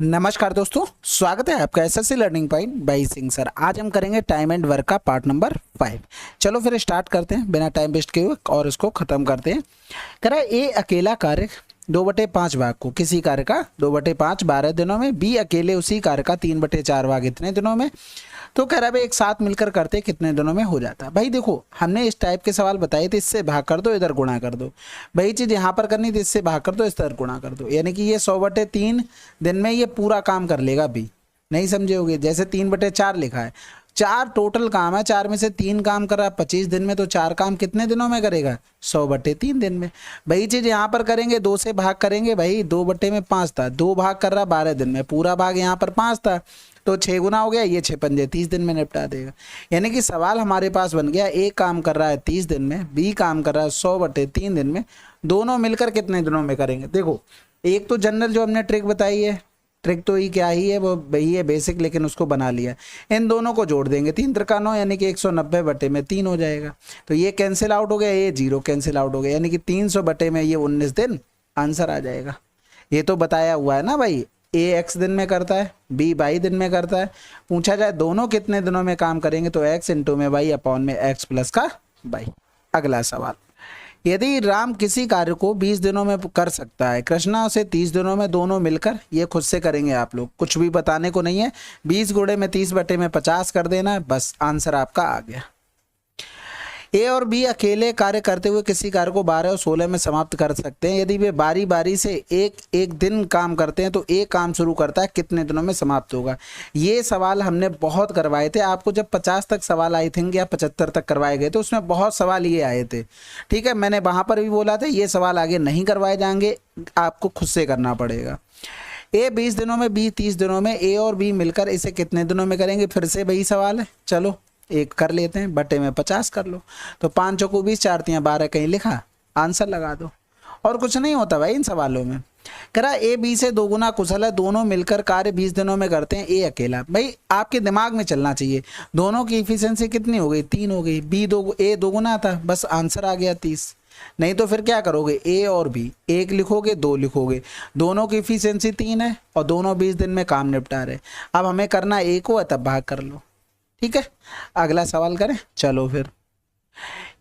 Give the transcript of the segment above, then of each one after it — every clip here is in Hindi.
नमस्कार दोस्तों, स्वागत है आपका SSC learning point by Singh sir. आज हम करेंगे टाइम एंड वर्क का पार्ट नंबर 5। चलो फिर स्टार्ट करते हैं बिना टाइम वेस्ट किए हुए और इसको खत्म करते हैं। करा ए अकेला कार्य 2/5 भाग को, किसी कार्य का 2/5 12 दिनों में, बी अकेले उसी कार्य का 3/4 भाग इतने दिनों में। तो कह रहा है भाई एक साथ मिलकर करते कितने दिनों में हो जाता है। भाई देखो हमने इस टाइप के सवाल बताए थे, इससे भाग कर दो इधर गुणा कर दो। वही चीज़ यहाँ पर करनी थी, इससे भाग कर दो इस तरह गुणा कर दो, यानी कि ये 100/3 दिन में ये पूरा काम कर लेगा। बी नहीं समझे होगे, जैसे 3/4 लिखा है, 4 टोटल काम है, 4 में से 3 काम कर रहा है 25 दिन में, तो 4 काम कितने दिनों में करेगा? 100/3 दिन में। वही चीज़ यहाँ पर करेंगे, 2 से भाग करेंगे। भाई 2/5 था, 2 भाग कर रहा 12 दिन में, पूरा भाग यहाँ पर 5 था, तो 6 गुना हो गया, ये 6 पंजे 30 दिन में निपटा देगा। यानी कि सवाल हमारे पास बन गया, ए काम कर रहा है 30 दिन में, बी काम कर रहा है 100/3 दिन में, दोनों मिलकर कितने दिनों में करेंगे। देखो एक तो जनरल जो हमने ट्रिक बताई है, ट्रिक तो ही क्या ही है, वो वही है बेसिक, लेकिन उसको बना लिया। इन दोनों को जोड़ देंगे, 3 त्रिका 9 यानी कि 190/3 हो जाएगा। तो ये कैंसिल आउट हो गया, ये 0 कैंसिल आउट हो गया, यानी कि 300 में ये 19 दिन आंसर आ जाएगा। ये तो बताया हुआ है ना भाई, ए x दिन में करता है, बी y दिन में करता है। पूछा जाए दोनों कितने दिनों में काम करेंगे, तो x इंटू में y अपॉन में x प्लस का y। अगला सवाल, यदि राम किसी कार्य को 20 दिनों में कर सकता है, कृष्णा उसे 30 दिनों में, दोनों मिलकर, ये खुद से करेंगे आप लोग, कुछ भी बताने को नहीं है। 20 गुणे में 30/50 कर देना, बस आंसर आपका आ गया। ए और बी अकेले कार्य करते हुए किसी कार्य को 12 और 16 में समाप्त कर सकते हैं। यदि वे बारी बारी से एक एक दिन काम करते हैं, तो एक काम शुरू करता है कितने दिनों में समाप्त होगा। ये सवाल हमने बहुत करवाए थे आपको, जब 50 तक सवाल आई थिंक या 75 तक करवाए गए थे, उसमें बहुत सवाल ये आए थे। ठीक है, मैंने वहाँ पर भी बोला था ये सवाल आगे नहीं करवाए जाएंगे, आपको खुद से करना पड़ेगा। ए 20 दिनों में, बी 30 दिनों में, ए और बी मिलकर इसे कितने दिनों में करेंगे। फिर से वही सवाल है, चलो एक कर लेते हैं, बटे में 50 कर लो, तो 5 चौको 20, 4 तियां 12, कहीं लिखा, आंसर लगा दो। और कुछ नहीं होता भाई इन सवालों में। करा ए बी से 2 गुना कुशल है, दोनों मिलकर कार्य 20 दिनों में करते हैं, ए अकेला। भाई आपके दिमाग में चलना चाहिए, दोनों की इफिशियंसी कितनी हो गई? 3 हो गई। बी ए 2 गुना था, बस आंसर आ गया 30। नहीं तो फिर क्या करोगे, ए और बी, 1 लिखोगे 2 लिखोगे, दोनों की इफिशियंसी 3 है और दोनों 20 दिन में काम निपटा रहे। अब हमें करना ए को है, तब भाग कर लो। ठीक है, अगला सवाल करें। चलो फिर,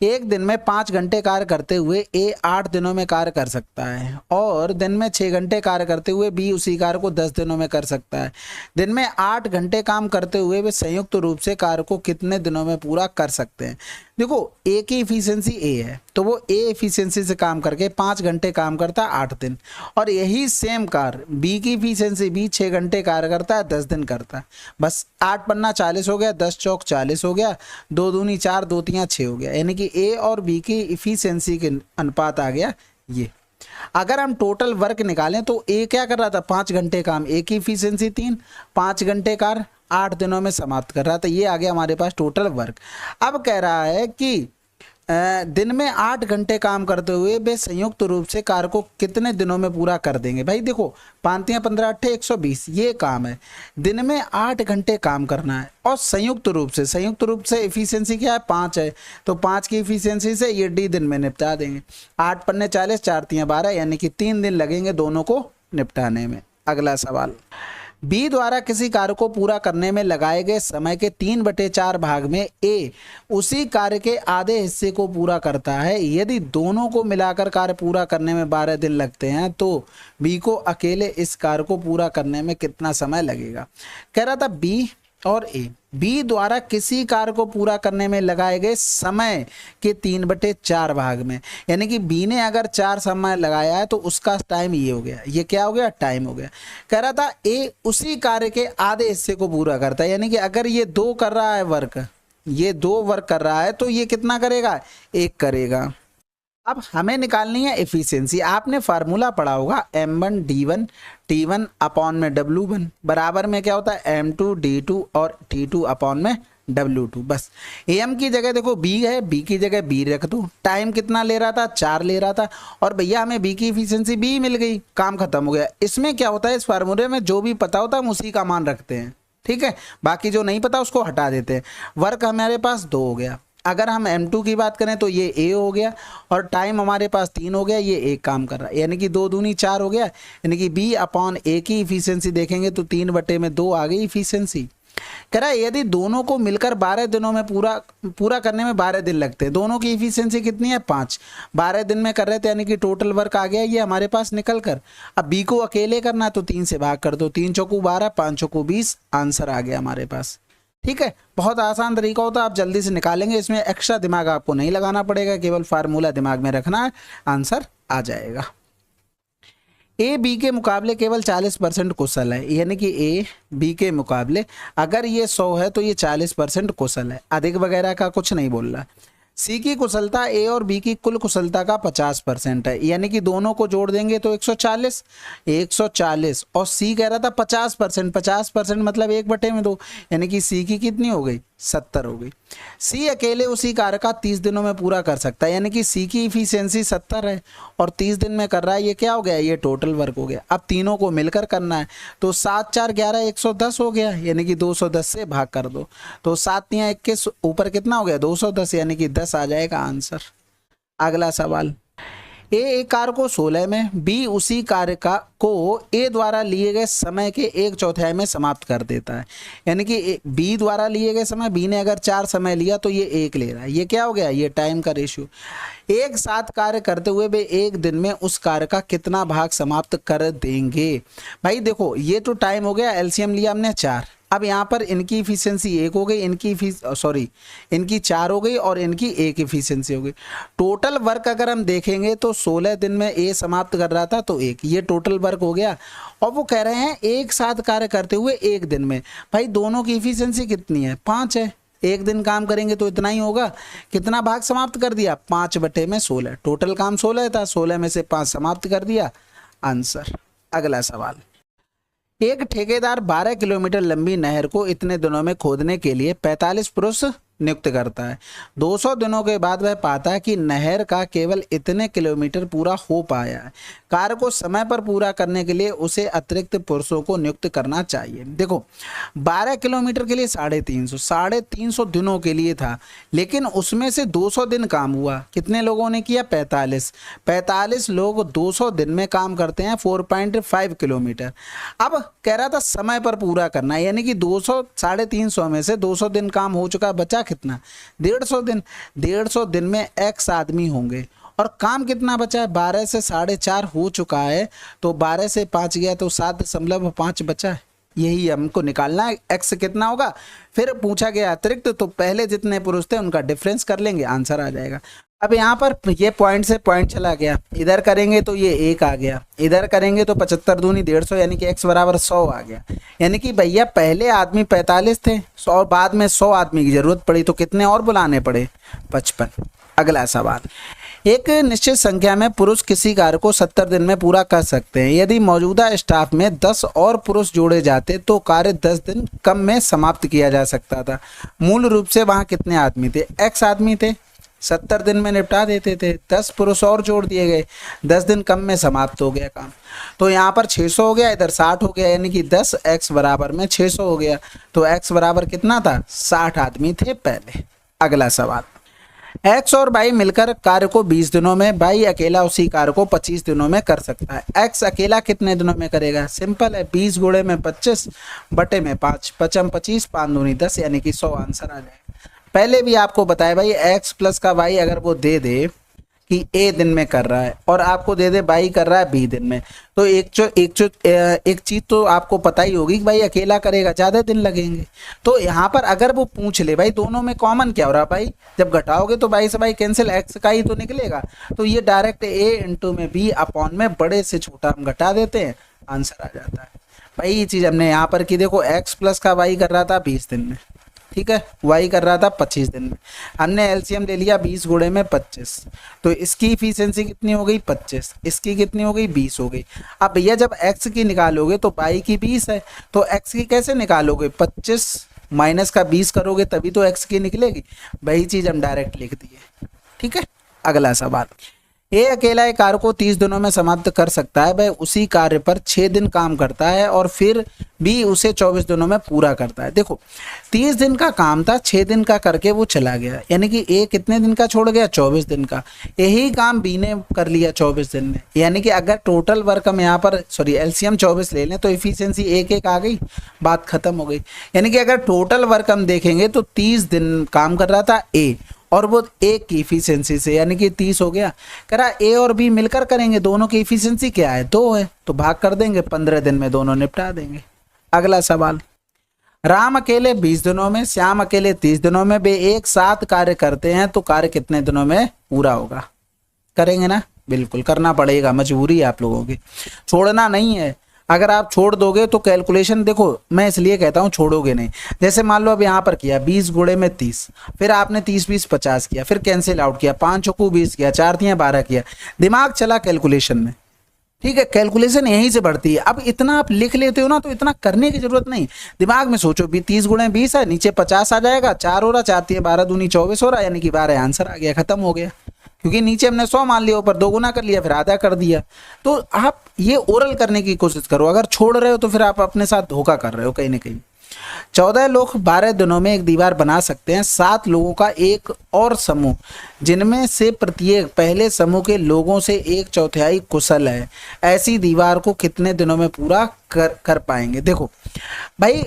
एक दिन में 5 घंटे कार्य करते हुए ए 8 दिनों में कार्य कर सकता है, और दिन में 6 घंटे कार्य करते हुए बी उसी कार्य को 10 दिनों में कर सकता है। दिन में 8 घंटे काम करते हुए वे संयुक्त रूप से कार्य को कितने दिनों में पूरा कर सकते हैं। देखो ए की इफिशियंसी ए है, तो वो ए इफिशियंसी से काम करके 5 घंटे काम करता है 8 दिन, और यही सेम कार्य बी की इफिशियंसी बी 6 घंटे कार्य करता है 10 दिन करता है। बस 8 पन्ना 40 हो गया, 10 चौक 40 हो गया, 2 दूनी 4, 2 तियां 6 हो गया, यानी कि ए और बी की इफिशियंसी के अनुपात आ गया ये। अगर हम टोटल वर्क निकालें तो ए क्या कर रहा था? 5 घंटे काम, ए की इफिशियंसी 3, 5 घंटे कार्य 8 दिनों में समाप्त कर रहा था। ये आ गया हमारे पास टोटल वर्क। अब कह रहा है कि दिन में 8 घंटे काम करते हुए वे संयुक्त रूप से कार्य को कितने दिनों में पूरा कर देंगे। भाई देखो 5 तियां 15 8 120, ये काम है, दिन में 8 घंटे काम करना है, और संयुक्त रूप से इफिशियंसी क्या है? 5 है, तो 5 की इफिशियंसी से ये डी दिन में निपटा देंगे। 8 पन्ने 40, 4 तियां 12, यानी कि 3 दिन लगेंगे दोनों को निपटाने में। अगला सवाल, बी द्वारा किसी कार्य को पूरा करने में लगाए गए समय के 3/4 भाग में ए उसी कार्य के आधे हिस्से को पूरा करता है। यदि दोनों को मिलाकर कार्य पूरा करने में 12 दिन लगते हैं, तो बी को अकेले इस कार्य को पूरा करने में कितना समय लगेगा। कह रहा था बी और ए, बी द्वारा किसी कार्य को पूरा करने में लगाए गए समय के 3/4 भाग में, यानी कि बी ने अगर 4 समय लगाया है तो उसका टाइम ये हो गया, ये क्या हो गया? टाइम हो गया। कह रहा था ए उसी कार्य के आधे हिस्से को पूरा करता है, यानी कि अगर ये 2 कर रहा है वर्क, ये 2 वर्क कर रहा है, तो ये कितना करेगा? 1 करेगा। अब हमें निकालनी है एफिशिएंसी। आपने फार्मूला पढ़ा होगा m1 d1 t1 अपॉन में w1 बराबर में क्या होता है? m2 d2 और t2 अपॉन में w2। बस am की जगह देखो b है, b की जगह b रख दो। टाइम कितना ले रहा था? 4 ले रहा था, और भैया हमें b की इफिशियंसी b मिल गई, काम खत्म हो गया। इसमें क्या होता है, इस फार्मूले में जो भी पता होता है हम उसी का मान रखते हैं। ठीक है, बाकी जो नहीं पता उसको हटा देते हैं। वर्क हमारे पास 2 हो गया, अगर हम M2 की बात करें तो ये A हो गया और टाइम हमारे पास 3 हो गया, ये एक काम कर रहा है, यानी कि 2 दूनी 4 हो गया, यानी कि B अपॉन A की इफिशियंसी देखेंगे तो 3/2 आ गई इफिशियंसी। कह रहा है यदि दोनों को मिलकर 12 दिनों में पूरा करने में 12 दिन लगते हैं, दोनों की इफिशियंसी कितनी है 5, 12 दिन में कर रहे थे, यानी कि टोटल वर्क आ गया ये हमारे पास निकल कर। अब बी को अकेले करना तो 3 से भाग कर दो, 3 चौकू 12, 5 चौकू 20, आंसर आ गया हमारे पास। ठीक है, बहुत आसान तरीका होता है, आप जल्दी से निकालेंगे, इसमें एक्स्ट्रा दिमाग आपको नहीं लगाना पड़ेगा, केवल फार्मूला दिमाग में रखना है, आंसर आ जाएगा। ए बी के मुकाबले केवल 40% कुशल है, यानी कि ए बी के मुकाबले अगर ये 100 है तो ये 40% कुशल है, अधिक वगैरह का कुछ नहीं बोल रहा। सी की कुशलता ए और बी की कुल कुशलता का 50% है, यानी कि दोनों को जोड़ देंगे तो 140 और सी कह रहा था 50%, 50% मतलब 1/2, यानी कि सी की कितनी हो गई 70 हो गई। सी अकेले उसी कार्य का 30 दिनों में पूरा कर सकता है, यानी कि सी की इफिशियंसी 70 है और 30 दिन में कर रहा है, ये क्या हो गया, ये टोटल वर्क हो गया। अब तीनों को मिलकर करना है तो 7 4 11 110 हो गया, यानी कि 210 से भाग कर दो तो 7 3 21 ऊपर कितना हो गया 210, यानी कि 10 आ जाएगा आंसर। अगला सवाल, ए एक कार्य को 16 में, बी उसी कार्य को ए द्वारा लिए गए समय के 1/4 में समाप्त कर देता है, यानी कि बी द्वारा लिए गए समय, बी ने अगर 4 समय लिया तो ये 1 ले रहा है, ये क्या हो गया, ये टाइम का रेशियो। एक साथ कार्य करते हुए वे एक दिन में उस कार्य का कितना भाग समाप्त कर देंगे। भाई देखो ये तो टाइम हो गया, एलसीएम लिया हमने 4, अब यहाँ पर इनकी इफिशियंसी 1 हो गई, इनकी 4 हो गई और इनकी 1 इफिशियंसी हो गई। टोटल वर्क अगर हम देखेंगे तो 16 दिन में ए समाप्त कर रहा था तो 1, ये टोटल वर्क हो गया। और वो कह रहे हैं एक साथ कार्य करते हुए एक दिन में, भाई दोनों की इफिशियंसी कितनी है 5 है, एक दिन काम करेंगे तो इतना ही होगा, कितना भाग समाप्त कर दिया 5/16, टोटल काम 16 था, 16 में से 5 समाप्त कर दिया, आंसर। अगला सवाल, एक ठेकेदार 12 किलोमीटर लंबी नहर को इतने दिनों में खोदने के लिए 45 पुरुष नियुक्त करता है। 200 दिनों के बाद वह पाता है कि नहर का केवल इतने किलोमीटर पूरा हो पाया है। कार्य को समय पर पूरा करने के लिए उसे अतिरिक्त पुरुषों को नियुक्त करना चाहिए। देखो 12 किलोमीटर के लिए 350 दिनों के लिए था, लेकिन उसमें से 200 दिन काम हुआ, कितने लोगों ने किया 45 लोग 200 दिन में काम करते हैं 4.5 किलोमीटर। अब कह रहा था समय पर पूरा करना है, यानी कि 350 में से 200 दिन काम हो चुका, बचा कितना 150 दिन, 150 दिन में x आदमी होंगे और काम कितना बचा है 12 से 4.5 हो चुका है, तो 12 से 5 गया तो 7.5 बचा है, यही हमको निकालना है x कितना होगा। फिर पूछा गया अतिरिक्त, तो पहले जितने पुरुष थे उनका डिफरेंस कर लेंगे, आंसर आ जाएगा। अब यहाँ पर ये पॉइंट से पॉइंट चला गया, इधर करेंगे तो ये 1 आ गया, इधर करेंगे तो 75 दूनी 150, यानी कि x बराबर 100 आ गया। यानी कि भैया पहले आदमी 45 थे और बाद में 100 आदमी की जरूरत पड़ी, तो कितने और बुलाने पड़े 55। अगला सवाल, एक निश्चित संख्या में पुरुष किसी कार्य को 70 दिन में पूरा कर सकते हैं। यदि मौजूदा स्टाफ में 10 और पुरुष जोड़े जाते तो कार्य 10 दिन कम में समाप्त किया जा सकता था। मूल रूप से वहाँ कितने आदमी थे, x आदमी थे, 70 दिन में निपटा देते थे, 10 पुरुष और जोड़ दिए गए, 10 दिन कम में समाप्त हो गया काम। तो यहाँ पर 600 हो गया, इधर 60 हो गया, यानी कि 10 x बराबर में 600 हो गया, तो x बराबर कितना था 60 आदमी थे पहले। अगला सवाल, x और y मिलकर कार्य को 20 दिनों में, y अकेला उसी कार्य को 25 दिनों में कर सकता है। x अकेला कितने दिनों में करेगा, सिंपल है, 20 गुणे में 25 बटे में 5, 25 5 दूनी 10, यानी कि 100 आंसर आ जाएगा। पहले भी आपको बताया भाई x प्लस का y अगर वो दे दे कि a दिन में कर रहा है और आपको दे दे y कर रहा है b दिन में, तो एक चीज तो आपको पता ही होगी कि भाई अकेला करेगा ज़्यादा दिन लगेंगे। तो यहाँ पर अगर वो पूछ ले भाई दोनों में कॉमन क्या हो रहा है, भाई जब घटाओगे तो y से y कैंसिल, x का ही तो निकलेगा, तो ये डायरेक्ट a इंटू में b अपॉन में बड़े से छोटा हम घटा देते हैं, आंसर आ जाता है। भाई ये चीज़ हमने यहाँ पर की, देखो x प्लस का y कर रहा था 20 दिन में, ठीक है, y कर रहा था 25 दिन में, हमने एलसीएम ले लिया 20 गुणे में 25, तो इसकी इफिशियंसी कितनी हो गई 25, इसकी कितनी हो गई 20 हो गई। अब भैया जब x की निकालोगे तो y की 20 है, तो x की कैसे निकालोगे, 25 माइनस का 20 करोगे तभी तो x की निकलेगी, वही चीज़ हम डायरेक्ट लिख दिए। ठीक है, अगला सवाल, ए अकेला एक कार्य को 30 दिनों में समाप्त कर सकता है, वह उसी कार्य पर 6 दिन काम करता है और फिर बी उसे 24 दिनों में पूरा करता है। देखो 30 दिन का काम था, 6 दिन का करके वो चला गया, यानी कि ए कितने दिन का छोड़ गया, 24 दिन का। यही काम बी ने कर लिया 24 दिन में, यानी कि अगर टोटल वर्क हम यहाँ पर सॉरी एलसीएम 24 ले लें तो इफिशियंसी एक एक आ गई, बात खत्म हो गई। यानी कि अगर टोटल वर्क हम देखेंगे तो 30 दिन काम कर रहा था ए, और वो एक की इफिशियंसी से, यानी कि 30 हो गया। कह रहा ए और बी मिलकर करेंगे, दोनों की इफिशियंसी क्या है, 2 है, तो भाग कर देंगे, 15 दिन में दोनों निपटा देंगे। अगला सवाल, राम अकेले 20 दिनों में, श्याम अकेले 30 दिनों में, वे एक साथ कार्य करते हैं तो कार्य कितने दिनों में पूरा होगा? करेंगे ना, बिल्कुल करना पड़ेगा, मजबूरी है आप लोगों की, छोड़ना नहीं है। अगर आप छोड़ दोगे तो कैलकुलेशन, देखो मैं इसलिए कहता हूँ छोड़ोगे नहीं। जैसे मान लो अब यहाँ पर किया 20 गुणे में 30, फिर आपने 30 20 50 किया, फिर कैंसिल आउट किया, 5 चौकू 20 किया, 4 तियां 12 किया, दिमाग चला कैलकुलेशन में, ठीक है, कैलकुलेशन यहीं से बढ़ती है। अब इतना आप लिख लेते हो ना तो इतना करने की जरूरत नहीं, दिमाग में सोचो भी 30 गुणे 20 है, नीचे 50 आ जाएगा, 4 हो रहा, 4 तियां 12 दूनी 24 हो रहा, यानी कि 12 आंसर आ गया, खत्म हो गया। क्योंकि नीचे हमने 100 मान लिया, ऊपर 2 गुना कर लिया, फिर आधा कर दिया। तो आप ये ओरल करने की कोशिश करो, अगर छोड़ रहे हो तो फिर आप अपने साथ धोखा कर रहे हो कहीं ना कहीं। 14 लोग 12 दिनों में एक दीवार बना सकते हैं, 7 लोगों का एक और समूह जिनमें से प्रत्येक पहले समूह के लोगों से 1/4 कुशल है, ऐसी दीवार को कितने दिनों में पूरा कर पाएंगे? देखो भाई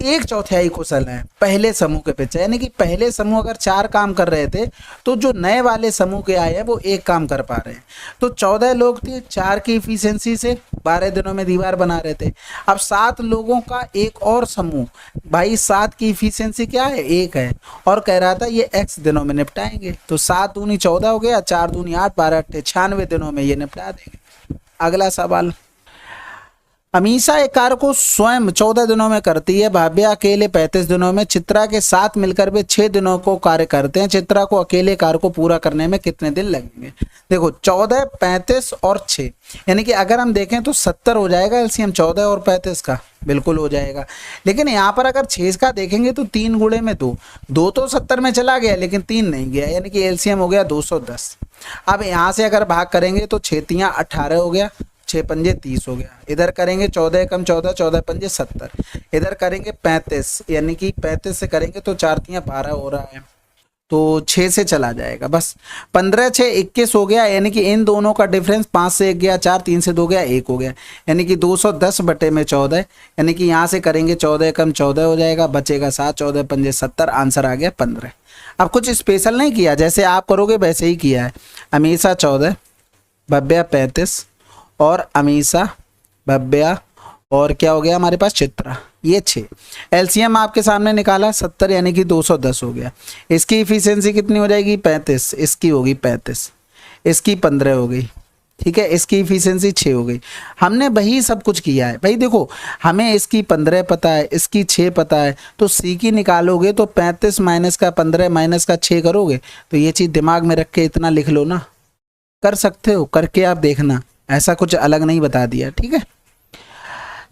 1/4 कुशल है पहले समूह के पीछे, यानी कि पहले समूह अगर 4 काम कर रहे थे तो जो नए वाले समूह के आए हैं वो 1 काम कर पा रहे हैं। तो 14 लोग थे, 4 की इफिशियंसी से 12 दिनों में दीवार बना रहे थे। अब 7 लोगों का एक और समूह, भाई 7 की इफिशियंसी क्या है, 1 है, और कह रहा था ये x दिनों में निपटाएंगे। तो 7 दूनी 14 हो गया, 4 दूनी 8, 12 8 96 दिनों में ये निपटा देंगे। अगला सवाल, अमीषा एक कार्य को स्वयं 14 दिनों में करती है, भाव्या अकेले 35 दिनों में, चित्रा के साथ मिलकर वे 6 दिनों को कार्य करते हैं, चित्रा को अकेले कार्य को पूरा करने में कितने दिन लगेंगे? देखो 14, 35 और 6, यानी कि अगर हम देखें तो 70 हो जाएगा एलसीएम 14 और 35 का, बिल्कुल हो जाएगा। लेकिन यहाँ पर अगर 6 का देखेंगे तो 3 गुणे में 2, 2 तो 70 में चला गया लेकिन 3 नहीं गया, यानी कि एलसीएम हो गया 210। अब यहाँ से अगर भाग करेंगे तो 6 तियां 18 हो गया, 6 पंजे 30 हो गया, इधर करेंगे 14 कम 14, 14 पंजे 70, इधर करेंगे 35, यानी कि 35 से करेंगे तो 4 तियां 12 हो रहा है, तो 6 से चला जाएगा बस। 15 6 21 हो गया, यानी कि इन दोनों का डिफरेंस 5 से 1 गया, 4 3 से 2 गया, 1 हो गया, यानी कि 210 बटे में 14, यानी कि यहाँ से करेंगे 14 कम 14 हो जाएगा, बचेगा 7, 14 पंजे 70, आंसर आ गया 15। अब कुछ स्पेशल नहीं किया, जैसे आप करोगे वैसे ही किया है। अमीषा 14, भव्या 35 और अमीषा, भव्या और क्या हो गया हमारे पास चित्रा, ये 6। एलसीएम आपके सामने निकाला 70, यानी कि 210 हो गया। इसकी इफिशियंसी कितनी हो जाएगी 35, इसकी होगी 35, इसकी 15 हो गई, ठीक है, इसकी इफिशियंसी 6 हो गई। हमने वही सब कुछ किया है भाई। देखो हमें इसकी 15 पता है, इसकी 6 पता है, तो सी की निकालोगे तो 35 माइनस का 15 माइनस का 6 करोगे, तो ये चीज़ दिमाग में रख के इतना लिख लो ना, कर सकते हो, करके आप देखना, ऐसा कुछ अलग नहीं बता दिया, ठीक है।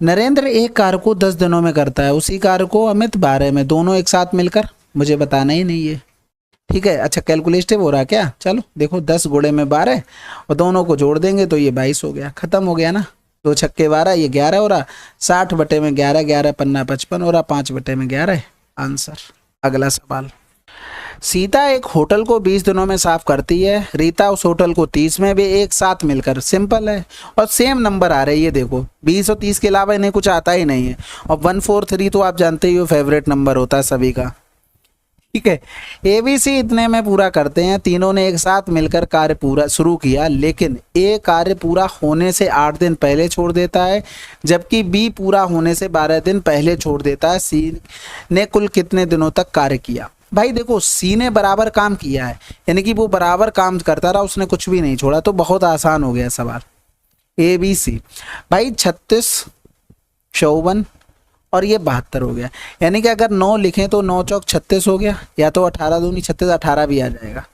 नरेंद्र एक कार्य को 10 दिनों में करता है, उसी कार्य को अमित 12 में, दोनों एक साथ मिलकर, मुझे बताना ही नहीं है, ठीक है। अच्छा कैलकुलेटिव हो रहा है क्या? चलो देखो 10 गुणे में 12 और दोनों को जोड़ देंगे तो ये 22 हो गया, खत्म हो गया ना। 2 छक्के 12, ये 11 हो रहा, 60 बटे में 11, 11 पन्ना 55 हो रहा, 5 बटे में 11 आंसर। अगला सवाल, सीता एक होटल को 20 दिनों में साफ करती है, रीता उस होटल को 30 में, भी एक साथ मिलकर, सिंपल है और सेम नंबर आ रहे हैं। ये देखो 20 और 30 के अलावा इन्हें कुछ आता ही नहीं है, और 143 तो आप जानते ही हो फेवरेट नंबर होता है सभी का, ठीक है। एबीसी इतने में पूरा करते हैं, तीनों ने एक साथ मिलकर कार्य पूरा शुरू किया, लेकिन ए कार्य पूरा होने से 8 दिन पहले छोड़ देता है, जबकि बी पूरा होने से 12 दिन पहले छोड़ देता है। सी ने कुल कितने दिनों तक कार्य किया? भाई देखो सी ने बराबर काम किया है, यानी कि वो बराबर काम करता रहा, उसने कुछ भी नहीं छोड़ा, तो बहुत आसान हो गया सवाल। ए बी सी भाई 36, 54 और ये 72 हो गया, यानी कि अगर 9 लिखें तो 9 चौक 36 हो गया, या तो 18 दूनी 36, 18 भी आ जाएगा,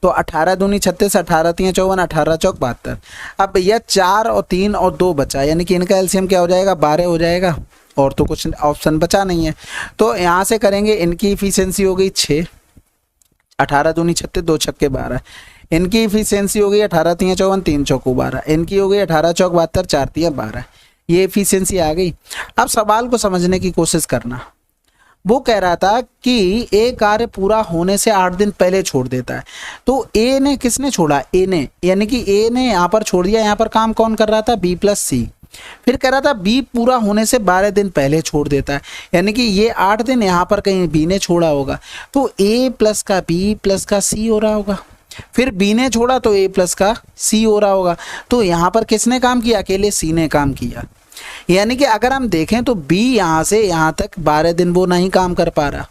तो 18 दूनी 36, 18 तियां 54, 18 चौक 72। अब भैया 4 और 3 और 2 बचा, यानी कि इनका एलसीएम क्या हो जाएगा 12 हो जाएगा, और तो कुछ ऑप्शन बचा नहीं है, तो यहाँ से करेंगे। इनकी इफिशियंसी हो गई 6, 18 दूनी 36, 2 छक्के 12, इनकी इफिशियंसी हो गई 18 तियां 54, 3 चौको 12, इनकी हो गई 18 चौक 72, 4 तियां 12, ये एफिशिएंसी आ गई। अब सवाल को समझने की कोशिश करना। वो कह रहा था कि ए कार्य पूरा होने से 8 दिन पहले छोड़ देता है। तो ए ने किसने छोड़ा? ए ने, यानी कि ए ने यहाँ पर छोड़ दिया। यहाँ पर काम कौन कर रहा था? बी प्लस सी। फिर कह रहा था बी पूरा होने से 12 दिन पहले छोड़ देता है, यानी कि ये 8 दिन यहाँ पर कहीं बी ने छोड़ा होगा। तो ए प्लस का बी प्लस का सी हो रहा होगा। फिर बी ने छोड़ा तो ए प्लस का सी हो रहा होगा। तो यहाँ पर किसने काम किया? अकेले सी ने काम किया। यानी कि अगर हम देखें तो बी यहाँ से यहाँ तक 12 दिन वो नहीं काम कर पा रहा,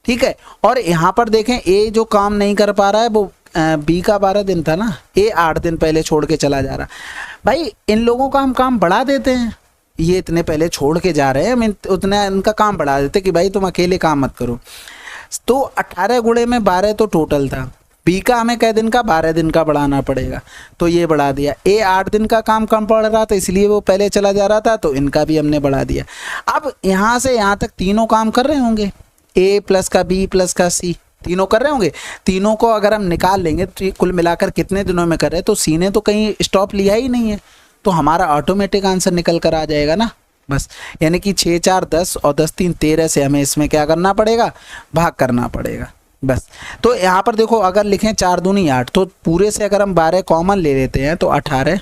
ठीक है। और यहाँ पर देखें ए जो काम नहीं कर पा रहा है वो बी का 12 दिन था ना, ए 8 दिन पहले छोड़ के चला जा रहा। भाई इन लोगों का हम काम बढ़ा देते हैं, ये इतने पहले छोड़ के जा रहे हैं, हम उतना इनका काम बढ़ा देते कि भाई तुम अकेले काम मत करो। तो 18 गुणे में 12 तो टोटल था, बी का हमें कै दिन का? 12 दिन का बढ़ाना पड़ेगा, तो ये बढ़ा दिया। ए 8 दिन का काम कम पड़ रहा था इसलिए वो पहले चला जा रहा था, तो इनका भी हमने बढ़ा दिया। अब यहाँ से यहाँ तक तीनों काम कर रहे होंगे, ए प्लस का बी प्लस का सी, तीनों कर रहे होंगे। तीनों को अगर हम निकाल लेंगे तो कुल मिलाकर कितने दिनों में कर रहे हैं, तो सी ने तो कहीं स्टॉप लिया ही नहीं है, तो हमारा ऑटोमेटिक आंसर निकल कर आ जाएगा ना, बस। यानी कि 6 4 10 और 10 3 13 से हमें इसमें क्या करना पड़ेगा? भाग करना पड़ेगा, बस। तो यहाँ पर देखो अगर लिखें 4 दूनी 8, तो पूरे से अगर हम 12 कॉमन ले लेते हैं तो 18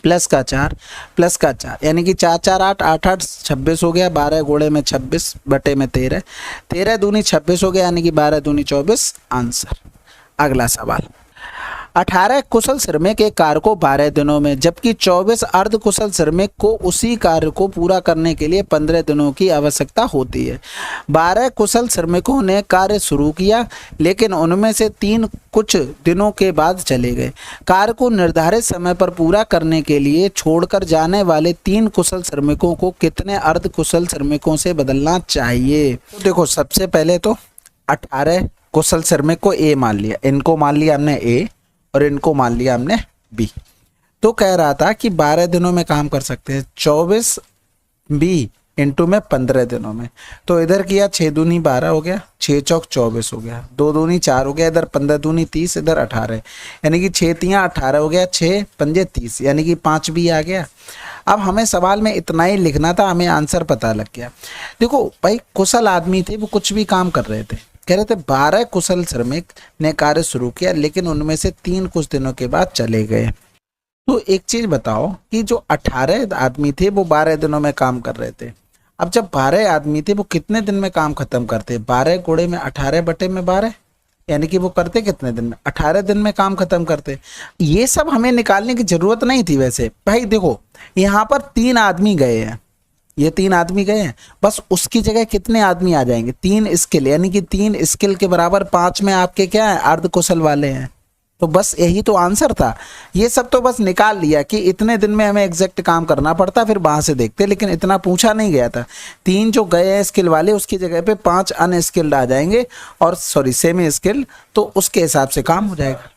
प्लस का 4 प्लस का 4, यानी कि 4 4 8 8 8 26 हो गया। 12 गुणे में 26 बटे में 13, 13 दूनी 26 हो गया, यानी कि 12 दूनी 24 आंसर। अगला सवाल, 18 कुशल श्रमिक एक कार्य को 12 दिनों में, जबकि 24 अर्ध कुशल श्रमिक को उसी कार्य को पूरा करने के लिए 15 दिनों की आवश्यकता होती है। 12 कुशल श्रमिकों ने कार्य शुरू किया, लेकिन उनमें से 3 कुछ दिनों के बाद चले गए। कार्य को निर्धारित समय पर पूरा करने के लिए छोड़कर जाने वाले 3 कुशल श्रमिकों को कितने अर्ध कुशल श्रमिकों से बदलना चाहिए? तो देखो सबसे पहले तो 18 कुशल श्रमिक को ए मान लिया, इनको मान लिया हमने ए और इनको मान लिया हमने बी। तो कह रहा था कि 12 दिनों में काम कर सकते हैं, 24 बी इंटू में 15 दिनों में। तो इधर किया 6 दूनी 12 हो गया, 6 चौक 24 हो गया, 2 दूनी 4 हो गया, इधर 15 दूनी 30, इधर 18, यानी कि 6 तियाँ 18 हो गया, 6 पंजे 30, यानी कि 5 बी आ गया। अब हमें सवाल में इतना ही लिखना था, हमें आंसर पता लग गया। देखो भाई कुशल आदमी थे, वो कुछ भी काम कर रहे थे। कह रहे थे 12 कुशल श्रमिक ने कार्य शुरू किया, लेकिन उनमें से 3 कुछ दिनों के बाद चले गए। तो एक चीज बताओ कि जो 18 आदमी थे वो 12 दिनों में काम कर रहे थे। अब जब 12 आदमी थे वो कितने दिन में काम खत्म करते? 12 गुणे में 18 बटे में 12, यानी कि वो करते कितने दिन में? 18 दिन में काम खत्म करते। ये सब हमें निकालने की जरूरत नहीं थी वैसे। भाई देखो यहाँ पर 3 आदमी गए हैं, ये 3 आदमी गए हैं, बस उसकी जगह कितने आदमी आ जाएंगे? 3 स्किल, यानी कि 3 स्किल के बराबर 5 में आपके क्या है? अर्ध कुशल वाले हैं। तो बस यही तो आंसर था। ये सब तो बस निकाल लिया कि इतने दिन में हमें एग्जैक्ट काम करना पड़ता, फिर वहां से देखते, लेकिन इतना पूछा नहीं गया था। 3 जो गए हैं स्किल वाले, उसकी जगह पे 5 अनस्किल्ड आ जाएंगे, और सॉरी सेमी स्किल्ड, तो उसके हिसाब से काम हो जाएगा।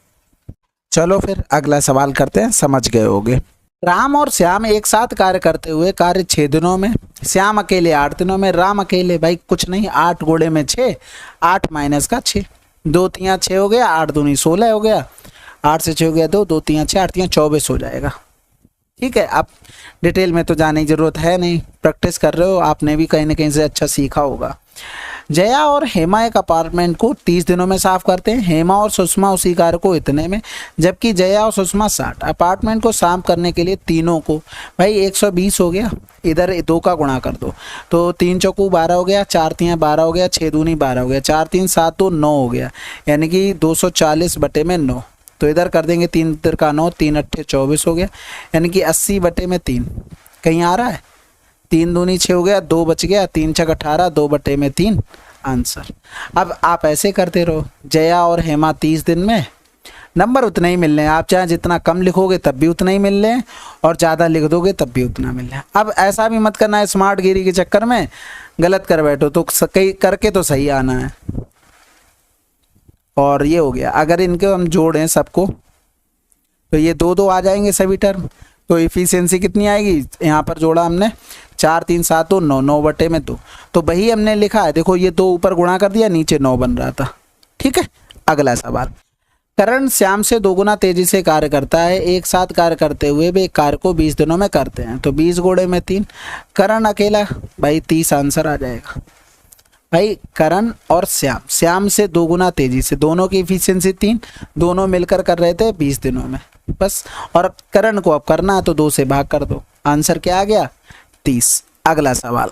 चलो फिर अगला सवाल करते हैं, समझ गए होगे। राम और श्याम एक साथ कार्य करते हुए कार्य 6 दिनों में, श्याम अकेले 8 दिनों में, राम अकेले भाई कुछ नहीं, 8 गुणे में 6, 8 माइनस का 6, 2 तियाँ 6 हो गया, 8 दूनी 16 हो गया, 8 से 6 हो गया 2, 2 तियाँ 6, 8 तियाँ 24 हो जाएगा। ठीक है, अब डिटेल में तो जाने की जरूरत है नहीं, प्रैक्टिस कर रहे हो, आपने भी कहीं ना कहीं से अच्छा सीखा होगा। जया और हेमा एक अपार्टमेंट को 30 दिनों में साफ करते हैं, हेमा और सुषमा उसी कार्य को इतने में, जबकि जया और सुषमा 60। अपार्टमेंट को साफ करने के लिए तीनों को भाई 120 हो गया, इधर 2 का गुणा कर दो, तो 3 चौकू 12 हो गया, 4 तियाँ 12 हो गया, 6 दूनी 12 हो गया, 4 3 7 2 9 हो गया, यानी कि 240 बटे में 9। तो इधर कर देंगे 3 इधर का 9, 3 अट्ठे 24 हो गया, यानी कि 80 बटे में 3 कहीं आ रहा है, 3 दूनी 6 हो गया, 2 बच गया, 3 छक 18, 2 बटे में 3 आंसर। अब आप ऐसे करते रहो, जया और हेमा 30 दिन में, नंबर उतने ही मिल रहे हैं, आप चाहे जितना कम लिखोगे तब भी उतना ही मिल रहे हैं, और ज़्यादा लिख दोगे तब भी उतना मिल रहा है। अब ऐसा भी मत करना है स्मार्ट गिरी के चक्कर में गलत कर बैठो, तो कई करके तो सही आना है। और ये हो गया, अगर इनके हम जोड़ें सबको तो ये 2 2 आ जाएंगे सभी टर्म, तो इफिशियंसी कितनी आएगी? यहाँ पर जोड़ा हमने 4 3 7 2 9, 9 बटे में 2, तो वही हमने लिखा है। देखो ये 2 ऊपर गुणा कर दिया, नीचे 9 बन रहा था। ठीक है, अगला सवाल करण श्याम से 2 गुना तेजी से कार्य करता है, एक साथ कार्य करते हुए वे कार्य को 20 दिनों में करते हैं। तो 20 गुणे में 3, करण अकेला भाई 30 आंसर आ जाएगा। भाई करण और श्याम से 2 गुना तेजी से, दोनों की इफिशियंसी 3, दोनों मिलकर कर रहे थे 20 दिनों में बस। और करण को अब करना है तो 2 से भाग कर दो, आंसर क्या आ गया 30। अगला सवाल,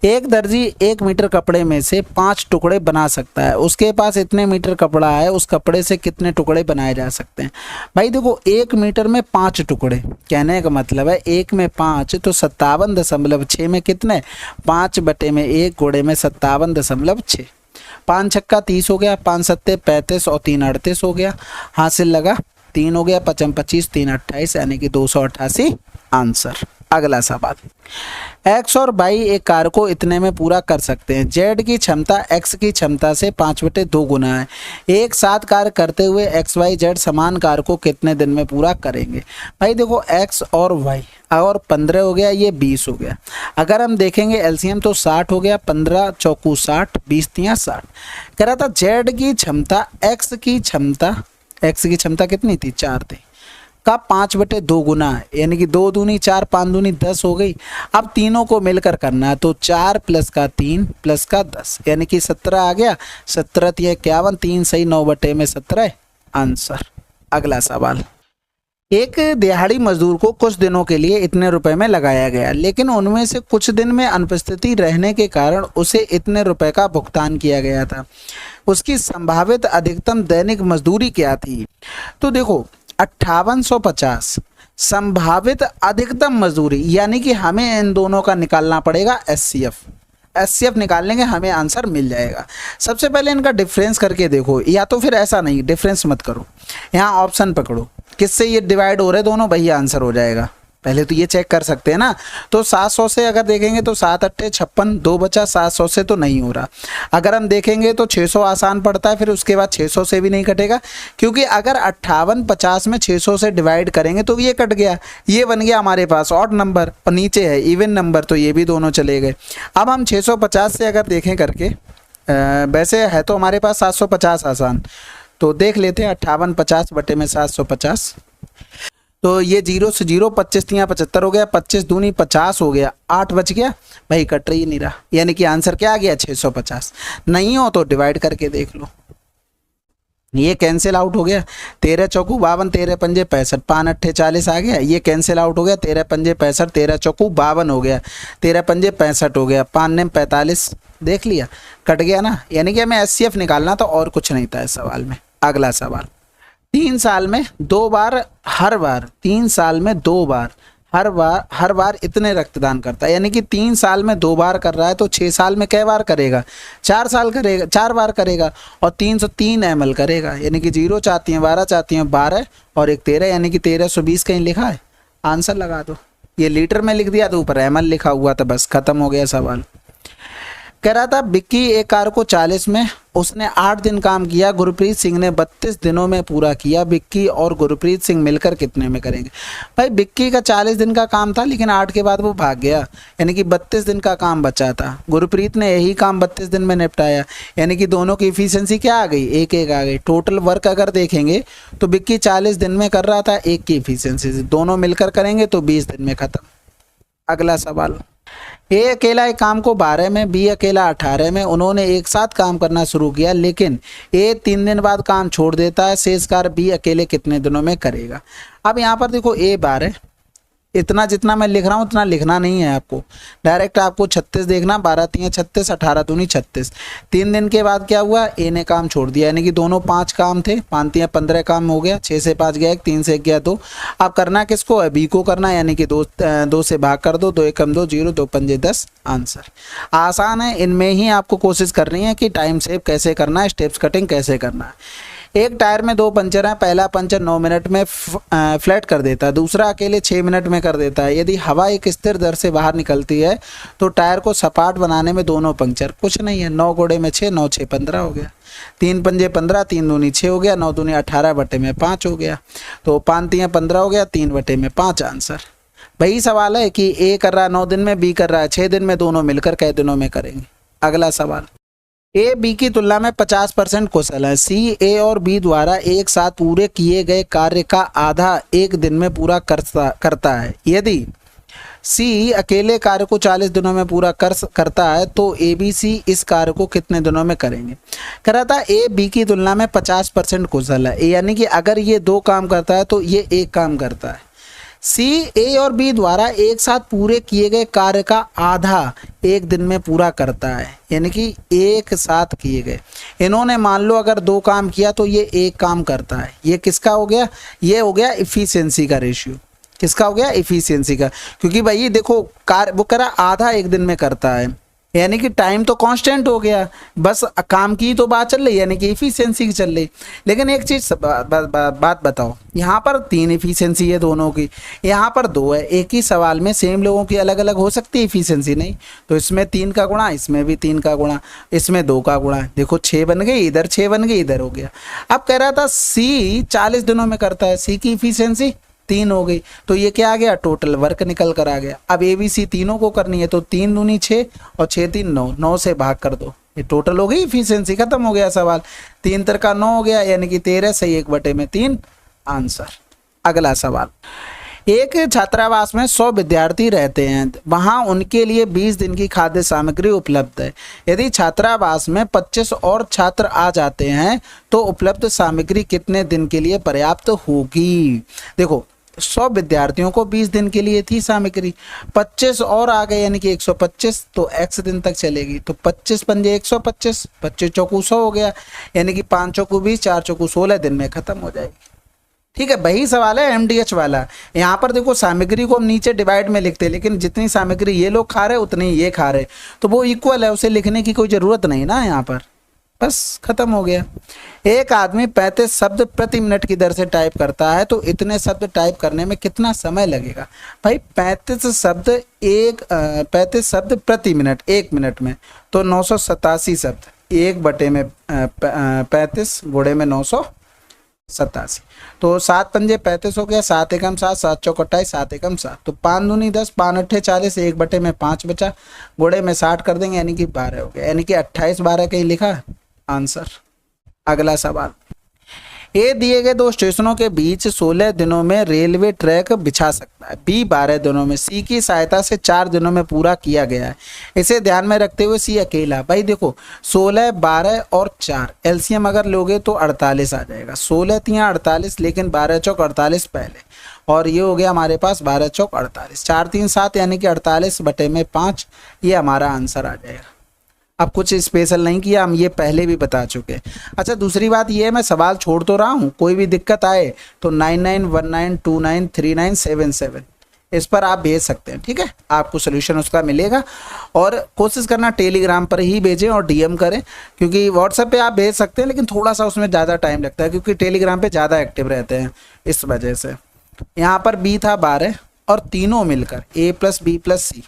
एक दर्जी 1 मीटर कपड़े में से 5 टुकड़े बना सकता है, उसके पास इतने मीटर कपड़ा है, उस कपड़े से कितने टुकड़े बनाए जा सकते हैं। भाई देखो 1 मीटर में 5 टुकड़े, कहने का मतलब है 1 में 5 तो 57.6 में कितने, 5 बटे में 1 गुणे में 57.6, 5 छक्का 30 हो गया, 5 सत्ते 35 और 3 38 हो गया, हासिल लगा 3 हो गया, 5 25 3 28 यानी कि 288 आंसर। अगला सवाल, x और y एक कार्य को इतने में पूरा कर सकते हैं, z की क्षमता x की क्षमता से 5/2 गुना है, एक साथ कार्य करते हुए x y z समान कार्य को कितने दिन में पूरा करेंगे। भाई देखो x और y और 15 हो गया, ये 20 हो गया। अगर हम देखेंगे एलसीएम तो 60 हो गया, 15 चौकू 60, 20 तिया 60। कह रहा था z की क्षमता x की क्षमता कितनी थी, 4 थी, का 5/2 गुना है, यानी कि 2 दूनी 4 5 दूनी 10 हो गई। अब तीनों को मिलकर करना है तो 4 प्लस का 3 प्लस का 10 यानी कि 17 आ गया, 17 तिया 51, 3 सही 9/17 आंसर। अगला सवाल, एक दिहाड़ी मजदूर को कुछ दिनों के लिए इतने रुपए में लगाया गया, लेकिन उनमें से कुछ दिन में अनुपस्थिति रहने के कारण उसे इतने रुपए का भुगतान किया गया था, उसकी संभावित अधिकतम दैनिक मजदूरी क्या थी। तो देखो 5850 संभावित अधिकतम मजदूरी, यानी कि हमें इन दोनों का निकालना पड़ेगा एचसीएफ निकालने के हमें आंसर मिल जाएगा। सबसे पहले इनका डिफरेंस करके देखो, या तो फिर ऐसा नहीं डिफरेंस मत करो, यहाँ ऑप्शन पकड़ो किससे ये डिवाइड हो रहे दोनों, वही आंसर हो जाएगा। पहले तो ये चेक कर सकते हैं ना। तो 700 से अगर देखेंगे तो 7 अट्ठे 56, 2 बचा, 700 से तो नहीं हो रहा। अगर हम देखेंगे तो 600 आसान पड़ता है, फिर उसके बाद 600 से भी नहीं कटेगा, क्योंकि अगर 5850 में 600 से डिवाइड करेंगे तो ये कट गया, ये बन गया हमारे पास ऑड नंबर, और नीचे है इवन नंबर, तो ये भी दोनों चले गए। अब हम 650 से अगर देखें करके, वैसे है तो हमारे पास 750 आसान, तो देख लेते हैं 5850 बटे में 750, तो ये 0 से 0, 25 तिया 75 हो गया, 25 दूनी 50 हो गया, 8 बच गया, भाई कट रही नहीं रहा, यानी कि आंसर क्या आ गया 650। नहीं हो तो डिवाइड करके देख लो, ये कैंसिल आउट हो गया, 13 चौकू 52, 13 पंजे 65, 5 अट्ठे 40 आ गया, ये कैंसिल आउट हो गया, 13 पंजे 65, 13 चौकू 52 हो गया, 13 पंजे 65 हो गया, 5 ने 45, देख लिया कट गया ना, यानी कि हमें एचसीएफ निकालना था और कुछ नहीं था इस सवाल में। अगला सवाल, 3 साल में 2 बार हर बार 3 साल में 2 बार हर बार इतने रक्तदान करता है, यानी कि 3 साल में 2 बार कर रहा है, तो 6 साल में कै बार करेगा, 4 बार करेगा, और 303 ml करेगा, यानी कि 0 चाहती हैं 12 चाहती हैं 12 और 1 13, यानी कि 1320 कहीं लिखा है, आंसर लगा दो। ये लीटर में लिख दिया तो ऊपर ml लिखा हुआ था, बस खत्म हो गया सवाल। कह रहा था बिक्की एक कार को 40 में उसने 8 दिन काम किया, गुरप्रीत सिंह ने 32 दिनों में पूरा किया, बिक्की और गुरप्रीत सिंह मिलकर कितने में करेंगे। भाई बिक्की का 40 दिन का काम था, लेकिन 8 के बाद वो भाग गया, यानी कि 32 दिन का काम बचा था। गुरप्रीत ने यही काम 32 दिन में निपटाया, यानी कि दोनों की इफिशियंसी क्या आ गई, 1-1 आ गई। टोटल वर्क अगर देखेंगे तो बिक्की 40 दिन में कर रहा था 1 की इफिशियंसी से, दोनों मिलकर करेंगे तो 20 दिन में खत्म। अगला सवाल, ए अकेला एक काम को 12 में, बी अकेला 18 में, उन्होंने एक साथ काम करना शुरू किया, लेकिन ए 3 दिन बाद काम छोड़ देता है, शेष कार्य बी अकेले कितने दिनों में करेगा। अब यहाँ पर देखो ए 12, इतना जितना मैं लिख रहा हूँ उतना लिखना नहीं है आपको, डायरेक्ट आपको 36 देखना, 12 तिया 36, 18 दूनी 36। 3 दिन के बाद क्या हुआ, ए ने काम छोड़ दिया, यानी कि दोनों 5 काम थे, 5 तिया 15 काम हो गया, 6 से 5 गया 1, 3 से 1 गया 2। अब करना किसको है, बी को करना, यानी कि 2 से भाग कर दो, 2 एकम 2 0, 2 पंजे 10 आंसर। आसान है, इनमें ही आपको कोशिश करनी है कि टाइम सेव कैसे करना है, स्टेप्स कटिंग कैसे करना है। एक टायर में 2 पंचर हैं, पहला पंचर 9 मिनट में फ्लैट कर देता है, दूसरा अकेले 6 मिनट में कर देता है। यदि हवा एक स्थिर दर से बाहर निकलती है तो टायर को सपाट बनाने में दोनों पंचर, कुछ नहीं है, 9 गुणे में 6, 9 6 15 हो गया, 3 पंजे 15, 3 दूनी 6 हो गया, 9 दूनी 18 बटे में 5 हो गया, तो 5 तिया 15 हो गया, 3 बटे में 5 आंसर। वही सवाल है कि ए कर रहा है 9 दिन में, बी कर रहा है 6 दिन में, दोनों मिलकर कै दिनों में करेंगे। अगला सवाल, ए बी की तुलना में 50% कुशल है। सी ए और बी द्वारा एक साथ पूरे किए गए कार्य का आधा एक दिन में पूरा करता है। यदि सी अकेले कार्य को 40 दिनों में पूरा करता है तो ए बी सी इस कार्य को कितने दिनों में करेंगे। कह रहा था ए बी की तुलना में 50% कुशल है, यानी कि अगर ये 2 काम करता है तो ये 1 काम करता है। सी ए और बी द्वारा एक साथ पूरे किए गए कार्य का आधा एक दिन में पूरा करता है, यानी कि एक साथ किए गए। इन्होंने मान लो अगर 2 काम किया तो ये 1 काम करता है। ये किसका हो गया, ये हो गया इफिशियंसी का रेशियो। किसका हो गया, इफिशियंसी का, क्योंकि भाई देखो कार्य वो कह रहा आधा एक दिन में करता है, यानी कि टाइम तो कांस्टेंट हो गया, बस काम की तो बात चल रही, यानी कि इफिशियंसी की चल रही। लेकिन एक चीज़ बात बताओ, यहाँ पर 3 इफिशियंसी है दोनों की, यहाँ पर 2 है। एक ही सवाल में सेम लोगों की अलग अलग हो सकती है इफिशियंसी, नहीं तो इसमें 3 का गुणा, इसमें भी 3 का गुणा, इसमें 2 का गुणा, देखो 6 बन गई, इधर 6 बन गई, इधर हो गया। अब कह रहा था सी 40 दिनों में करता है, सी की इफिशियंसी 3 हो गई, तो ये क्या आ गया, टोटल वर्क निकल कर आ गया। अब ए बी सी तीनों को करनी है तो 3 दूनी 6 और 6 3 9, 9 से भाग कर दो, ये टोटल हो गई इफिशियंसी, खत्म हो गया सवाल। 3 तिरका 9 हो गया, यानी कि 13 सही 1/3 आंसर। अगला सवाल, एक छात्रावास में 100 विद्यार्थी रहते हैं, वहां उनके लिए 20 दिन की खाद्य सामग्री उपलब्ध है। यदि छात्रावास में 25 और छात्र आ जाते हैं तो उपलब्ध सामग्री कितने दिन के लिए पर्याप्त होगी। देखो 100 विद्यार्थियों को 20 दिन के लिए थी सामग्री, 25 और आ गए यानी कि 125, तो x दिन तक चलेगी, तो 25 पंजे 125, 25 चौकू 100 हो गया, यानी कि 5 चौकू 20, 4 चौकू 16 दिन में खत्म हो जाएगी। ठीक है, वही सवाल है एमडीएच वाला। यहाँ पर देखो सामग्री को हम नीचे डिवाइड में लिखते हैं, लेकिन जितनी सामग्री ये लोग खा रहे उतनी ये खा रहे, तो वो इक्वल है, उसे लिखने की कोई ज़रूरत नहीं ना यहाँ पर, बस खत्म हो गया। एक आदमी 35 शब्द प्रति मिनट की दर से टाइप करता है, तो इतने शब्द टाइप करने में कितना समय लगेगा। भाई 35 शब्द प्रति मिनट 1 मिनट में, तो 987 शब्द, 1/35 गुणे में 987, तो 7 पंजे 35 हो गया, 7 एकम 7, 7 चौक 28, 7 एकम 7, तो 5 दूनी 10, 5 अट्ठे 40, 1/5 बचा, गुणे में 60 कर देंगे, यानी कि 12 हो गया, यानी कि 28 12 कहीं लिखा है आंसर। अगला सवाल, ए दिए गए 2 स्टेशनों के बीच 16 दिनों में रेलवे ट्रैक बिछा सकता है, बी 12 दिनों में, सी की सहायता से 4 दिनों में पूरा किया गया है। इसे ध्यान में रखते हुए सी अकेला, भाई देखो 16 12 और 4 एलसीएम अगर लोगे तो 48 आ जाएगा, 16 तियाँ 48, लेकिन 12 चौक 48 पहले, और ये हो गया हमारे पास 12 चौक 48, 4 3 7 यानी कि 48/5, ये हमारा आंसर आ जाएगा। अब कुछ स्पेशल नहीं किया, हम ये पहले भी बता चुके। अच्छा दूसरी बात ये है, मैं सवाल छोड़ तो रहा हूँ, कोई भी दिक्कत आए तो 9919293977 इस पर आप भेज सकते हैं, ठीक है, आपको सोल्यूशन उसका मिलेगा। और कोशिश करना टेलीग्राम पर ही भेजें और डीएम करें, क्योंकि व्हाट्सएप पे आप भेज सकते हैं लेकिन थोड़ा सा उसमें ज़्यादा टाइम लगता है, क्योंकि टेलीग्राम पे ज़्यादा एक्टिव रहते हैं, इस वजह से। यहाँ पर बी था 12 और तीनों मिलकर ए प्लस बी प्लस सी,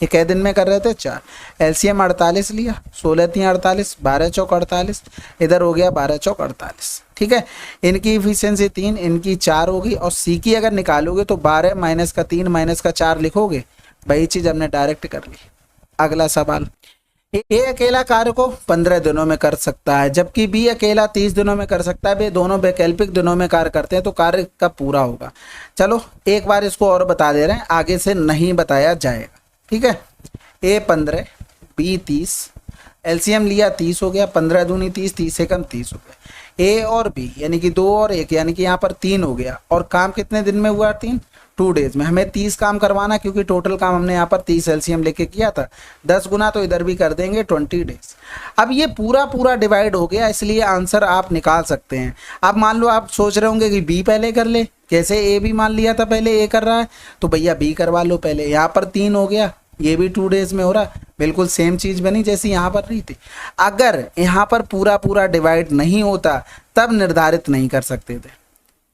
ये कै दिन में कर रहे थे 4, एलसीएम 48 लिया, 16 तियाँ 48, 12 चौक 48, इधर हो गया 12 चौक 48, ठीक है। इनकी इफिशियंसी 3, इनकी 4 होगी, और सी की अगर निकालोगे तो 12 माइनस का 3 माइनस का 4 लिखोगे, वही चीज़ हमने डायरेक्ट कर ली। अगला सवाल, ए अकेला कार्य को 15 दिनों में कर सकता है, जबकि बी अकेला 30 दिनों में कर सकता है। वे दोनों वैकल्पिक दिनों में कार्य करते हैं, तो कार्य कब पूरा होगा। चलो एक बार इसको और बता दे रहे हैं, आगे से नहीं बताया जाएगा, ठीक है। ए 15 बी 30, एलसीएम लिया 30 हो गया, 15 दूनी 30, 30 से कम 30 हो गया। ए और बी यानी कि 2 और 1 यानी कि यहाँ पर 3 हो गया, और काम कितने दिन में हुआ 3, 2 डेज में। हमें 30 काम करवाना, क्योंकि टोटल काम हमने यहाँ पर 30 एलसीएम लेके किया था, 10 गुना तो इधर भी कर देंगे 20 डेज। अब ये पूरा डिवाइड हो गया, इसलिए आंसर आप निकाल सकते हैं। अब मान लो आप सोच रहे होंगे कि बी पहले कर ले, कैसे, ए भी मान लिया था पहले ए कर रहा है, तो भैया बी करवा लो पहले। यहाँ पर 3 हो गया, ये भी 2 डेज में हो रहा, बिल्कुल सेम चीज़ बनी जैसी यहाँ पर रही थी। अगर यहाँ पर पूरा डिवाइड नहीं होता तब निर्धारित नहीं कर सकते थे,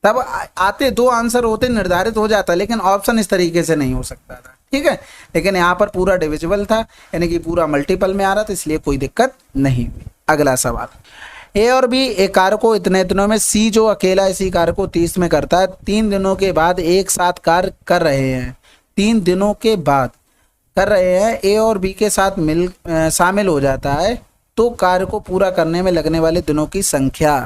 तब आते 2 आंसर होते, निर्धारित हो जाता, लेकिन ऑप्शन इस तरीके से नहीं हो सकता था, ठीक है। लेकिन यहाँ पर पूरा डिविजिबल था, यानी कि पूरा मल्टीपल में आ रहा था, इसलिए कोई दिक्कत नहीं हुई। अगला सवाल, ए और बी एक कार्य को इतने दिनों में, सी जो अकेला इसी कार्य को 30 में करता है, 3 दिनों के बाद एक साथ कार्य कर रहे हैं, 3 दिनों के बाद कर रहे हैं, ए और बी के साथ शामिल हो जाता है तो कार्य को पूरा करने में लगने वाले दिनों की संख्या।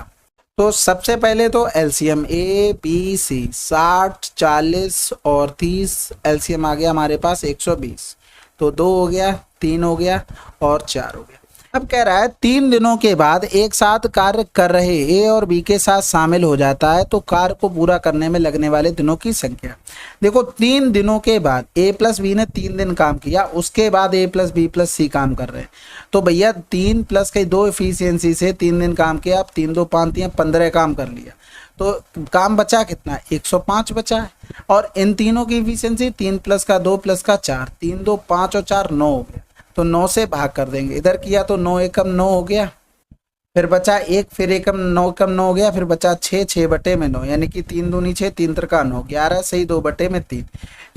तो सबसे पहले तो एलसीएम ए बी सी 60 40 और 30, एलसीएम आ गया हमारे पास 120। तो 2 हो गया, 3 हो गया और 4 हो गया। अब कह रहा है 3 दिनों के बाद एक साथ कार्य कर रहे ए और बी के साथ शामिल हो जाता है तो कार्य को पूरा करने में लगने वाले दिनों की संख्या। देखो 3 दिनों के बाद ए प्लस बी ने 3 दिन काम किया, उसके बाद ए प्लस बी प्लस सी काम कर रहे हैं। तो भैया 3 प्लस के 2 एफिशिएंसी से 3 दिन काम किया, अब 3 2 5 3 15 काम कर लिया। तो काम बचा कितना, 105 बचा है। और इन तीनों की एफिशिएंसी 3 प्लस का 2 प्लस का 4, 3 2 5 और 4 9 हो गया। तो 9 से भाग कर देंगे, इधर किया तो 9 एकम 9 हो गया, फिर बचा 1, फिर एकम 9 हो गया, फिर बचा 6, 6 बटे में 9, यानी कि 3 दूनी 6, 3 त्रिका 9, 11 सही 2 बटे में 3।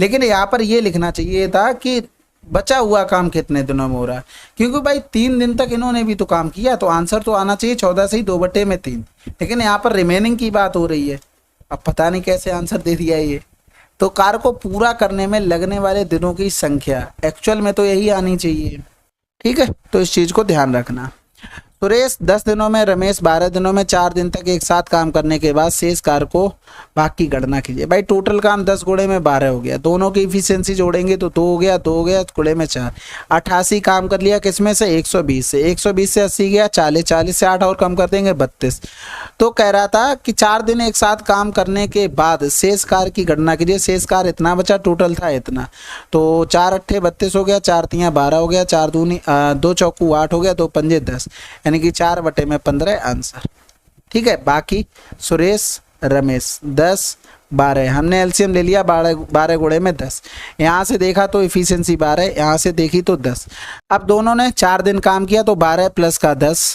लेकिन यहाँ पर ये लिखना चाहिए था कि बचा हुआ काम कितने दिनों में हो रहा है, क्योंकि भाई 3 दिन तक इन्होंने भी तो काम किया, तो आंसर तो आना चाहिए 14 सही 2 बटे में 3। लेकिन यहाँ पर रिमेनिंग की बात हो रही है, अब पता नहीं कैसे आंसर दे दिया ये। तो कार्य को पूरा करने में लगने वाले दिनों की संख्या एक्चुअल में तो यही आनी चाहिए। ठीक है, तो इस चीज को ध्यान रखना। सुरेश 10 दिनों में, रमेश 12 दिनों में 4 दिन तक एक साथ काम करने के बाद शेष कार्य को भाग की गणना कीजिए। भाई टोटल काम 10 गुणे में 12 हो गया, दोनों की इफिशियंसी जोड़ेंगे तो 2 हो गया, 2 हो गया गुणे में 4, 88 काम कर लिया किसमें से, 120 से। 120 से 80 गया, 40, 40 से 8 और कम कर देंगे 32। तो कह रहा था कि 4 दिन एक साथ काम करने के बाद शेष कार्य की गणना कीजिए। शेष कार्य इतना बचा, टोटल था इतना, तो 4 अट्ठे 32 हो गया, 4 तियाँ 12 हो गया, 4 दूनी 2 चौकू 8 हो गया, 2 पंजे 10, यानी कि 4 बटे में 15 आंसर। ठीक है, बाकी सुरेश रमेश 10 12, हमने एलसीएम ले लिया 12 गुणे में 10, यहाँ से देखा तो इफिशियंसी 12, यहाँ से देखी तो 10। अब दोनों ने 4 दिन काम किया तो 12 प्लस का 10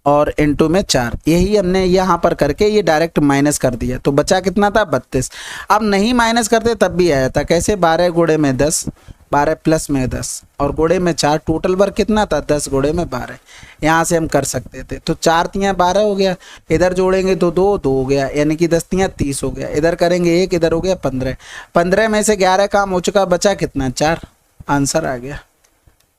और इनटू में 4, यही हमने यहाँ पर करके ये डायरेक्ट माइनस कर दिया, तो बचा कितना था 32। अब नहीं माइनस करते तब भी आया था, कैसे, 12 गुणे में 10, 12 प्लस में 10 और गुणे में 4, टोटल वर्क कितना था 10 गुणे में 12, यहाँ से हम कर सकते थे। तो 4 तियाँ 12 हो गया, इधर जोड़ेंगे तो 2 2 हो गया, यानी कि 10 तियाँ 30 हो गया, इधर करेंगे 1, इधर हो गया 15, 15 में से 11 काम हो चुका, बचा कितना 4, आंसर आ गया।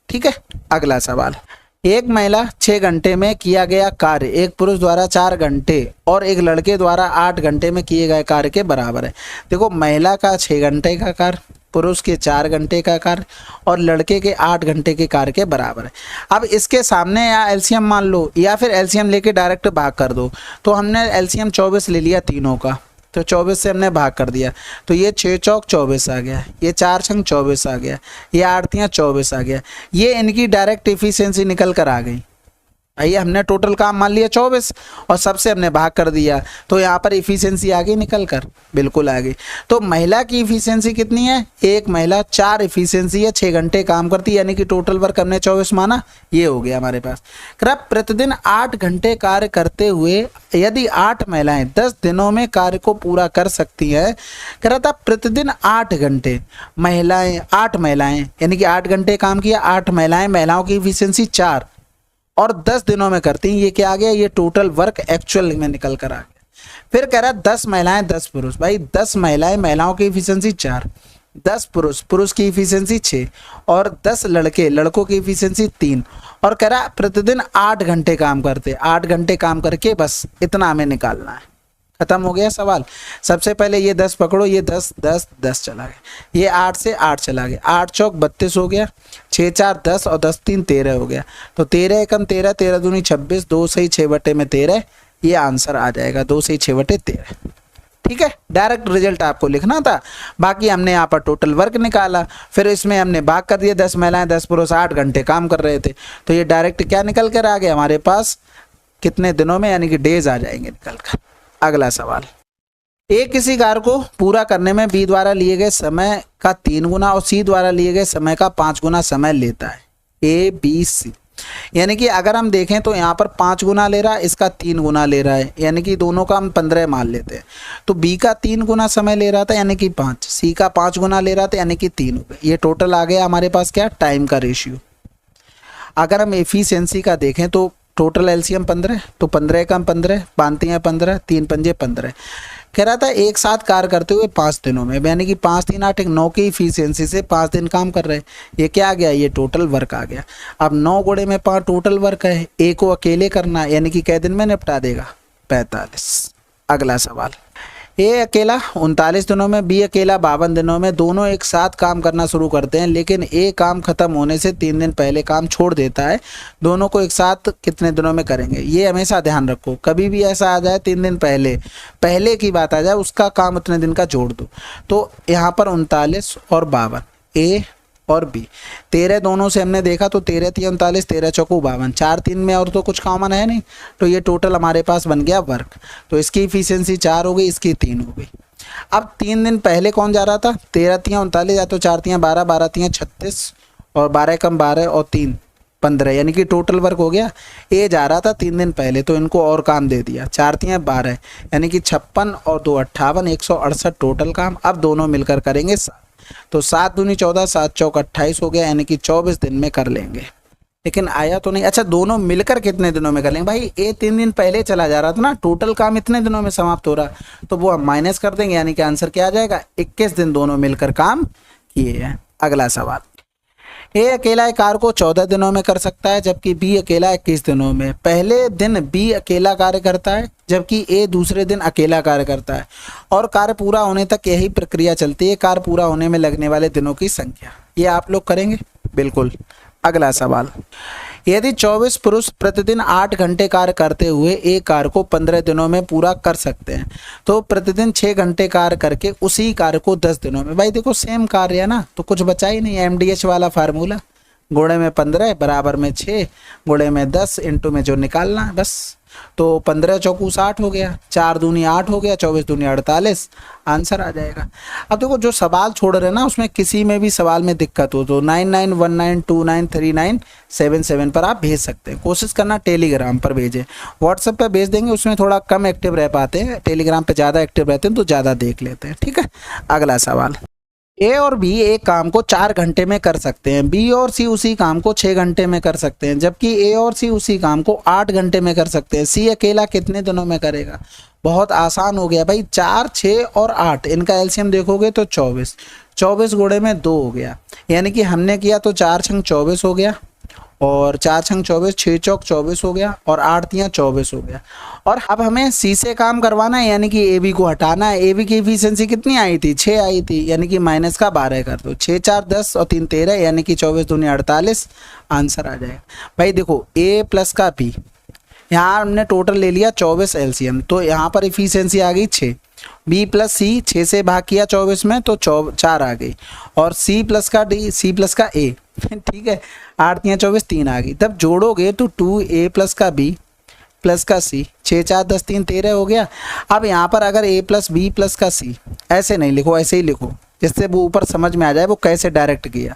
ठीक है, अगला सवाल, एक महिला 6 घंटे में किया गया कार्य एक पुरुष द्वारा 4 घंटे और एक लड़के द्वारा 8 घंटे में किए गए कार्य के बराबर है। देखो महिला का 6 घंटे का कार्य, पुरुष के 4 घंटे का कार्य और लड़के के 8 घंटे के कार्य के बराबर है। अब इसके सामने या एलसीएम मान लो या फिर एलसीएम लेके डायरेक्ट भाग कर दो। तो हमने एलसीएम 24 ले लिया तीनों का, तो 24 से हमने भाग कर दिया, तो ये 6 चौक 24 आ गया, ये 4 छंग 24 आ गया, ये 8 तियाँ 24 आ गया। ये इनकी डायरेक्ट एफिशिएंसी निकल कर आ गई। आइए, हमने टोटल काम मान लिया 24 और सबसे हमने भाग कर दिया, तो यहाँ पर इफिशियंसी आ गई निकल कर, बिल्कुल आ गई। तो महिला की इफिशियंसी कितनी है, एक महिला 4 इफिशियंसी है, 6 घंटे काम करती है, यानी कि टोटल वर्क हमने 24 माना, ये हो गया हमारे पास। कृपया प्रतिदिन 8 घंटे कार्य करते हुए यदि 8 महिलाएं 10 दिनों में कार्य को पूरा कर सकती हैं, कह रहा था प्रतिदिन 8 घंटे महिलाएं, 8 महिलाएं यानी कि 8 घंटे काम किया, 8 महिलाएं, महिलाओं की इफिशियंसी 4 और 10 दिनों में करती हैं, ये क्या आ गया, ये टोटल वर्क एक्चुअल में निकल कर आ गया। फिर कह रहा है 10 महिलाएं 10 पुरुष, भाई 10 महिलाएं, महिलाओं की इफिशियंसी 4, 10 पुरुष, पुरुष की इफिशियंसी 6 और 10 लड़के, लड़कों की इफिशियंसी 3, और कह रहा प्रतिदिन 8 घंटे काम करते, 8 घंटे काम करके बस इतना हमें निकालना है। खत्म हो गया सवाल। सबसे पहले ये 10 पकड़ो, ये 10 10 10 चला गया, ये 8 से 8 चला गया, 8 चौक 32 हो गया, 6 4 10 और 10 3 13 हो गया, तो 13 एकम 13, 13 दूनी 26, 2 सही 6 बटे में 13, ये आंसर आ जाएगा 2 सही 6 बटे 13। ठीक है, डायरेक्ट रिजल्ट आपको लिखना था, बाकी हमने यहाँ पर टोटल वर्क निकाला, फिर इसमें हमने भाग कर दिया, 10 महिलाएं 10 पुरुष 8 घंटे काम कर रहे थे, तो ये डायरेक्ट क्या निकल कर आ गया हमारे पास, कितने दिनों में, यानी कि डेज आ जाएंगे निकल कर। अगला सवाल, ए किसी कार्य को पूरा करने में बी द्वारा लिए गए समय का 3 गुना और सी द्वारा लिए गए समय का 5 गुना समय लेता है, ए बी सी। यानी कि अगर हम देखें तो यहाँ पर 5 गुना ले रहा है, इसका 3 गुना ले रहा है, यानी कि दोनों का हम 15 मान लेते हैं। तो बी का 3 गुना समय ले रहा था यानी कि 5, सी का 5 गुना ले रहा था यानी कि 3 हो गए। ये टोटल आ गया हमारे पास क्या, टाइम का रेशियो। अगर हम एफिशिएंसी का देखें तो टोटल एलसीएम 15, तो 15 कम 15, 5 तियाँ 15, 3 पंजे 15, कह रहा था एक साथ कार्य करते हुए 5 दिनों में, यानी कि 5 3 8 9 की इफिशियंसी से 5 दिन काम कर रहे हैं। ये क्या आ गया, ये टोटल वर्क आ गया। अब 9 गुणे में 5 टोटल वर्क है, ए को अकेले करना है, यानी कि कै दिन में निपटा देगा, 45। अगला सवाल, ए अकेला 39 दिनों में, बी अकेला 52 दिनों में, दोनों एक साथ काम करना शुरू करते हैं, लेकिन ए काम खत्म होने से 3 दिन पहले काम छोड़ देता है। दोनों को एक साथ कितने दिनों में करेंगे, ये हमेशा ध्यान रखो। कभी भी ऐसा आ जाए 3 दिन पहले की बात आ जाए, उसका काम उतने दिन का जोड़ दो। तो यहाँ पर 39 और 52, ए और बी 13 दोनों से हमने देखा, तो 13 3 39, 13 चौको 52, 4 3 में और तो कुछ कॉमन है नहीं, तो ये टोटल हमारे पास बन गया वर्क। तो इसकी इफिशियंसी 4 हो गई, इसकी 3 हो गई। अब 3 दिन पहले कौन जा रहा था, 13 3 39 या तो 4 3 12, 12 3 36 और 12 कम 12 और 3 15, यानी कि टोटल वर्क हो गया। ए जा रहा था 3 दिन पहले, तो इनको और काम दे दिया, 4 3 12, यानी कि 56 और 2 58, 168 टोटल काम। अब दोनों मिलकर करेंगे 7, तो 7 दूनी 14, 7 चौक 28 हो गया, यानी कि 24 दिन में कर लेंगे। लेकिन आया तो नहीं। अच्छा, दोनों मिलकर कितने दिनों में कर लेंगे, भाई ए 3 दिन पहले चला जा रहा था ना, टोटल काम इतने दिनों में समाप्त हो रहा, तो वो हम माइनस कर देंगे, यानी कि आंसर क्या आ जाएगा, 21 दिन दोनों मिलकर काम किए हैं। अगला सवाल, ए अकेला एक कार्य को 14 दिनों में कर सकता है, जबकि बी अकेला 21 दिनों में। पहले दिन बी अकेला कार्य करता है, जबकि ए दूसरे दिन अकेला कार्य करता है, और कार्य पूरा होने तक यही प्रक्रिया चलती है। कार्य पूरा होने में लगने वाले दिनों की संख्या, ये आप लोग करेंगे बिल्कुल। अगला सवाल, यदि 24 पुरुष प्रतिदिन 8 घंटे कार्य करते हुए एक कार्य को 15 दिनों में पूरा कर सकते हैं, तो प्रतिदिन 6 घंटे कार्य करके उसी कार्य को 10 दिनों में। भाई देखो सेम कार्य है ना, तो कुछ बचा ही नहीं, MDH वाला फार्मूला, गुणे में 15 बराबर में 6 गुणे में 10 इंटू में जो निकालना है बस। तो 15 चौकू 60 हो गया, 4 दूनी 8 हो गया, 24 दूनी 48, आंसर आ जाएगा। अब देखो जो सवाल छोड़ रहे हैं ना, उसमें किसी में भी सवाल में दिक्कत हो तो 9919293977 पर आप भेज सकते हैं। कोशिश करना टेलीग्राम पर भेजें, व्हाट्सएप पर भेज देंगे, उसमें थोड़ा कम एक्टिव रह पाते हैं, टेलीग्राम पर ज़्यादा एक्टिव रहते हैं तो ज़्यादा देख लेते हैं, ठीक है। अगला सवाल, ए और बी एक काम को 4 घंटे में कर सकते हैं, बी और सी उसी काम को 6 घंटे में कर सकते हैं, जबकि ए और सी उसी काम को 8 घंटे में कर सकते हैं। सी अकेला कितने दिनों में करेगा, बहुत आसान हो गया भाई, 4 6 और 8, इनका एलसीएम देखोगे तो 24, 24 गुणे में 2 हो गया, यानी कि हमने किया तो 4 छंग 24 हो गया, और 4 छंग 24, 6 चौक 24 हो गया, और 8 तियां 24 हो गया। और अब हमें सी से काम करवाना है, यानी कि ए बी को हटाना है। ए बी की इफिशियंसी कितनी आई थी, 6 आई थी, यानी कि माइनस का 12 कर दो, 6 4 10 और 3 13, यानी कि 24 दूनी 48, आंसर आ जाएगा। भाई देखो ए प्लस का बी, यहाँ हमने टोटल ले लिया 24 एलसीएम, तो यहाँ पर इफिशियंसी आ गई 6, बी प्लस सी 6 से भाग किया 24 में तो 4 आ गई, और सी प्लस का डी, सी प्लस का ए, ठीक है, 8 तियां 24, 3 आ गई। तब जोड़ोगे तो 2a प्लस का बी प्लस का सी, 6 4 10 3 13 हो गया। अब यहाँ पर अगर a प्लस बी प्लस का सी, ऐसे नहीं लिखो, ऐसे ही लिखो, जिससे वो ऊपर समझ में आ जाए वो कैसे डायरेक्ट किया,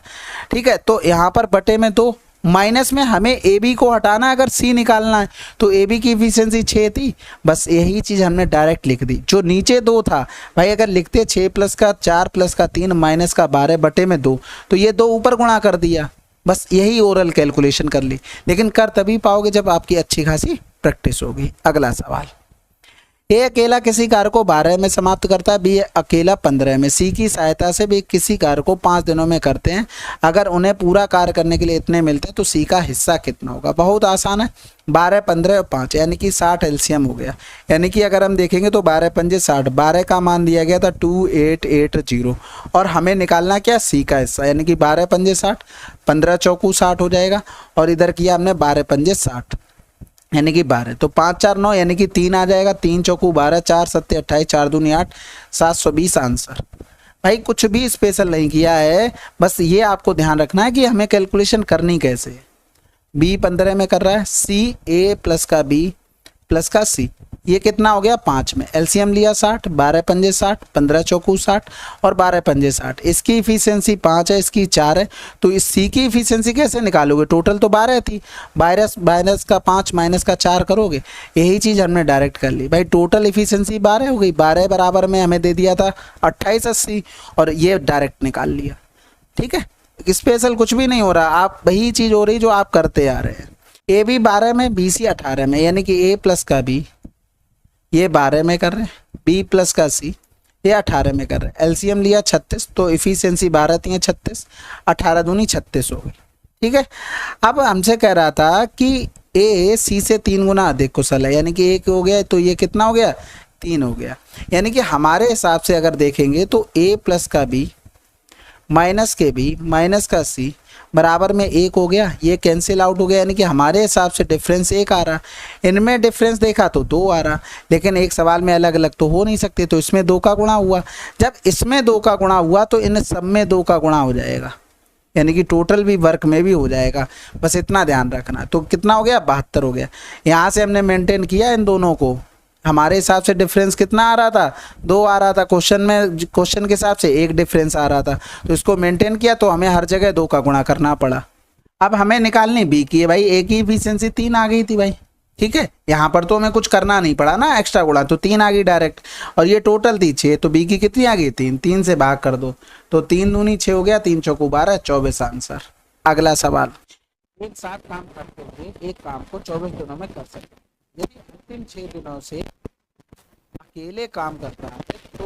ठीक है। तो यहाँ पर बटे में 2, माइनस में हमें ए बी को हटाना है, अगर सी निकालना है, तो ए बी की इफिशियंसी 6 थी, बस यही चीज़ हमने डायरेक्ट लिख दी। जो नीचे 2 था भाई, अगर लिखते 6 प्लस का 4 प्लस का 3 माइनस का 12 बटे में 2, तो ये 2 ऊपर गुणा कर दिया, बस यही ओरल कैलकुलेशन कर ली। लेकिन कर तभी पाओगे जब आपकी अच्छी खासी प्रैक्टिस होगी। अगला सवाल, ए अकेला किसी कार्य को 12 में समाप्त करता है, बी अकेला 15 में। सी की सहायता से भी किसी कार्य को 5 दिनों में करते हैं, अगर उन्हें पूरा कार्य करने के लिए इतने मिलते हैं तो सी का हिस्सा कितना होगा। बहुत आसान है, 12 15 और 5, यानी कि 60 एलसीएम हो गया। यानी कि अगर हम देखेंगे तो 12 पंजे 60, 12 का मान दिया गया था 2880, और हमें निकालना क्या, सी का हिस्सा, यानी कि 12 पंजे 60, 15 चौकू 60 हो जाएगा, और इधर किया हमने 12 पंजे 60, यानी कि 12, तो 5 4 9, यानी कि 3 आ जाएगा, 3 चौकू 12, 4 7 28, 4 दूनी 8, 720 आंसर। भाई कुछ भी स्पेशल नहीं किया है, बस ये आपको ध्यान रखना है कि हमें कैलकुलेशन करनी कैसे है। बी 15 में कर रहा है, सी ए प्लस का बी प्लस का सी, ये कितना हो गया 5 में, एलसीएम लिया 60, 12 पंजे 60, 15 चौकू 60 और 12 पंजे 60, इसकी इफिशियंसी 5 है, इसकी 4 है, तो इस सी की इफिशियंसी कैसे निकालोगे, टोटल तो 12 थी, माइनस का 5 माइनस का 4 करोगे, यही चीज़ हमने डायरेक्ट कर ली। भाई टोटल इफिशियंसी 12 हो गई, 12 बराबर में हमें दे दिया था 2880, और ये डायरेक्ट निकाल लिया, ठीक है। स्पेशल कुछ भी नहीं हो रहा, आप वही चीज़ हो रही जो आप करते आ रहे हैं। ए बी 12 में, बी सी 18 में, यानी कि ए प्लस का बी ये 12 में कर रहे हैं, बी प्लस का सी, ये 18 में कर रहे हैं। एलसीएम लिया 36, तो इफिशियंसी 12 थी 36, 18 दूनी 36 हो गई। ठीक है, अब हमसे कह रहा था कि ए सी से 3 गुना अधिक कुशल है, यानी कि एक हो गया तो ये कितना हो गया, 3 हो गया। यानी कि हमारे हिसाब से अगर देखेंगे तो ए प्लस का बी माइनस के बी माइनस का सी बराबर में 1 हो गया, ये कैंसिल आउट हो गया। यानी कि हमारे हिसाब से डिफरेंस 1 आ रहा, इनमें डिफरेंस देखा तो 2 आ रहा, लेकिन एक सवाल में अलग अलग तो हो नहीं सकते, तो इसमें 2 का गुणा हुआ। जब इसमें 2 का गुणा हुआ तो इन सब में 2 का गुणा हो जाएगा, यानी कि टोटल भी वर्क में भी हो जाएगा, बस इतना ध्यान रखना। तो कितना हो गया, 72 हो गया। यहाँ से हमने मेंटेन किया इन दोनों को, हमारे हिसाब से डिफरेंस कितना आ रहा था, 2 आ रहा था, क्वेश्चन में क्वेश्चन के हिसाब से 1 डिफरेंस आ रहा था, तो इसको मेंटेन किया तो हमें हर जगह 2 का गुणा करना पड़ा। अब हमें निकालनी बी की है भाई, ए की इफिशियंसी 3 आ गई थी भाई। ठीक है, यहाँ पर तो हमें कुछ करना नहीं पड़ा ना एक्स्ट्रा गुणा, तो 3 आ गई डायरेक्ट, और ये टोटल थी 6, तो बी की कितनी आ गई, 3, 3 से भाग कर दो तो 3 दूनी 6 हो गया, 3 चौको 12, 24 आंसर। अगला सवाल, एक साथ काम करते हुए एक काम को 24 दिनों में कर सकते हैं, यदि अंतिम 6 दिनों से अकेले काम करता है तो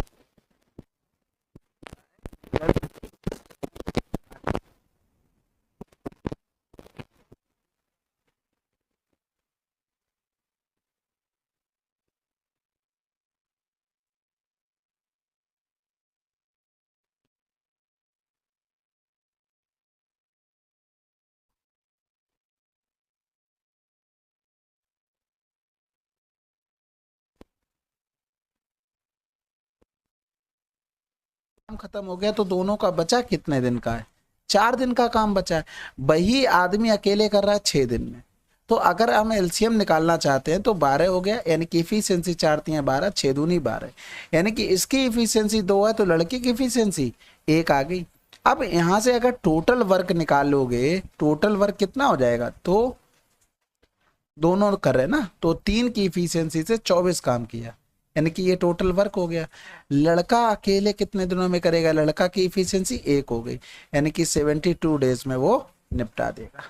काम खत्म हो गया, तो दोनों का बचा कितने दिन का है, 4 दिन का काम बचा है। वही आदमी अकेले कर रहा है 6 दिन में, तो अगर हम एलसीएम निकालना चाहते हैं तो 12 हो गया, यानी कि इफिशियंसी 4 तियां 12, 6 दूनी 12, यानी कि इसकी इफिशियंसी 2 है तो लड़के की इफिशियंसी 1 आ गई। अब यहां से अगर टोटल वर्क निकालोगे, टोटल वर्क कितना हो जाएगा, तो दोनों कर रहे हैं ना, तो 3 की इफिशियंसी से 24 काम किया, यानी कि ये टोटल वर्क हो गया। लड़का अकेले कितने दिनों में करेगा, लड़का की इफिशियंसी 1 हो गई, यानी कि 72 डेज में वो निपटा देगा।